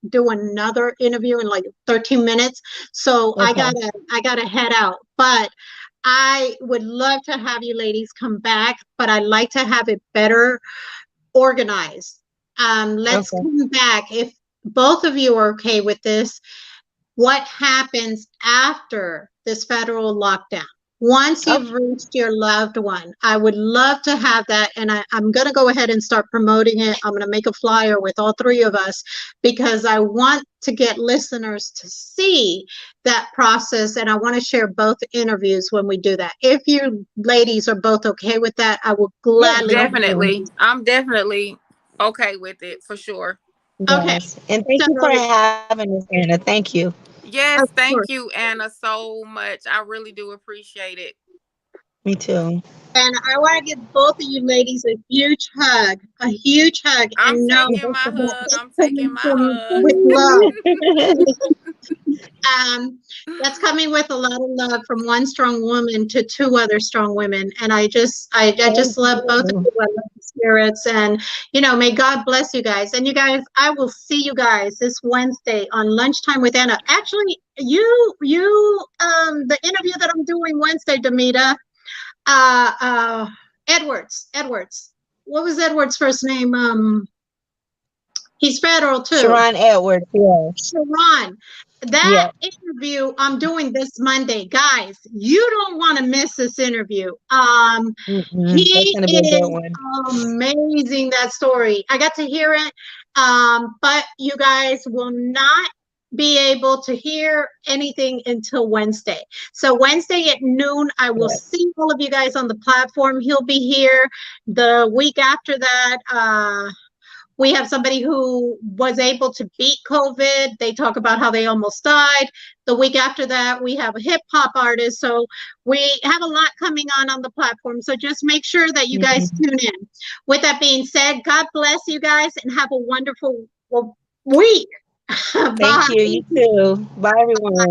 [SPEAKER 1] do another interview in like 13 minutes, so
[SPEAKER 3] Okay.
[SPEAKER 1] I gotta head out. But I would love to have you ladies come back, but I like to have it better organized. Let's come back if both of you are okay with this. What happens after this federal lockdown? Once
[SPEAKER 3] Okay.
[SPEAKER 1] you've reached your loved one, I would love to have that. And I'm going to go ahead and start promoting it. I'm going to make a flyer with all three of us because I want to get listeners to see that process. And I want to share both interviews when we do that. If you ladies are both okay with that, I will gladly.
[SPEAKER 2] Definitely. I'm definitely okay with it for sure.
[SPEAKER 1] Okay.
[SPEAKER 3] Yes. And thank you for
[SPEAKER 1] So,
[SPEAKER 3] having us, Anna. Thank you.
[SPEAKER 2] Yes,
[SPEAKER 1] of
[SPEAKER 2] thank
[SPEAKER 1] course.
[SPEAKER 2] you, Anna, so much. I really do appreciate it.
[SPEAKER 3] Me too.
[SPEAKER 1] And I want to give both of you ladies a huge hug,
[SPEAKER 2] I'm
[SPEAKER 1] and know
[SPEAKER 2] taking my
[SPEAKER 1] that
[SPEAKER 2] hug.
[SPEAKER 1] it's
[SPEAKER 2] I'm taking
[SPEAKER 1] coming
[SPEAKER 2] my
[SPEAKER 1] from
[SPEAKER 2] hug.
[SPEAKER 1] with love. That's coming with a lot of love from one strong woman to two other strong women, and I just love both of you. I love the spirits, and may God bless you guys. And you guys, I will see you guys this Wednesday on Lunchtime with Anna. Actually, the interview that I'm doing Wednesday, Damita, Edwards. What was Edwards' first name? He's federal too.
[SPEAKER 3] Sharon Edwards, yeah.
[SPEAKER 1] Sharon. That
[SPEAKER 3] Yeah.
[SPEAKER 1] interview I'm doing this Monday, guys. You don't want to miss this interview.
[SPEAKER 3] That's
[SPEAKER 1] He
[SPEAKER 3] gonna be a good
[SPEAKER 1] is
[SPEAKER 3] one.
[SPEAKER 1] amazing. That story, I got to hear it. But you guys will not be able to hear anything until Wednesday. So Wednesday at noon, I will
[SPEAKER 3] Yes.
[SPEAKER 1] see all of you guys on the platform. He'll be here. The week after that, we have somebody who was able to beat COVID. They talk about how they almost died. The week after that, we have a hip hop artist. So we have a lot coming on the platform. So just make sure that you guys tune in. With that being said, God bless you guys and have a wonderful week.
[SPEAKER 3] Thank
[SPEAKER 1] Bye.
[SPEAKER 3] you. You too. Bye, everyone.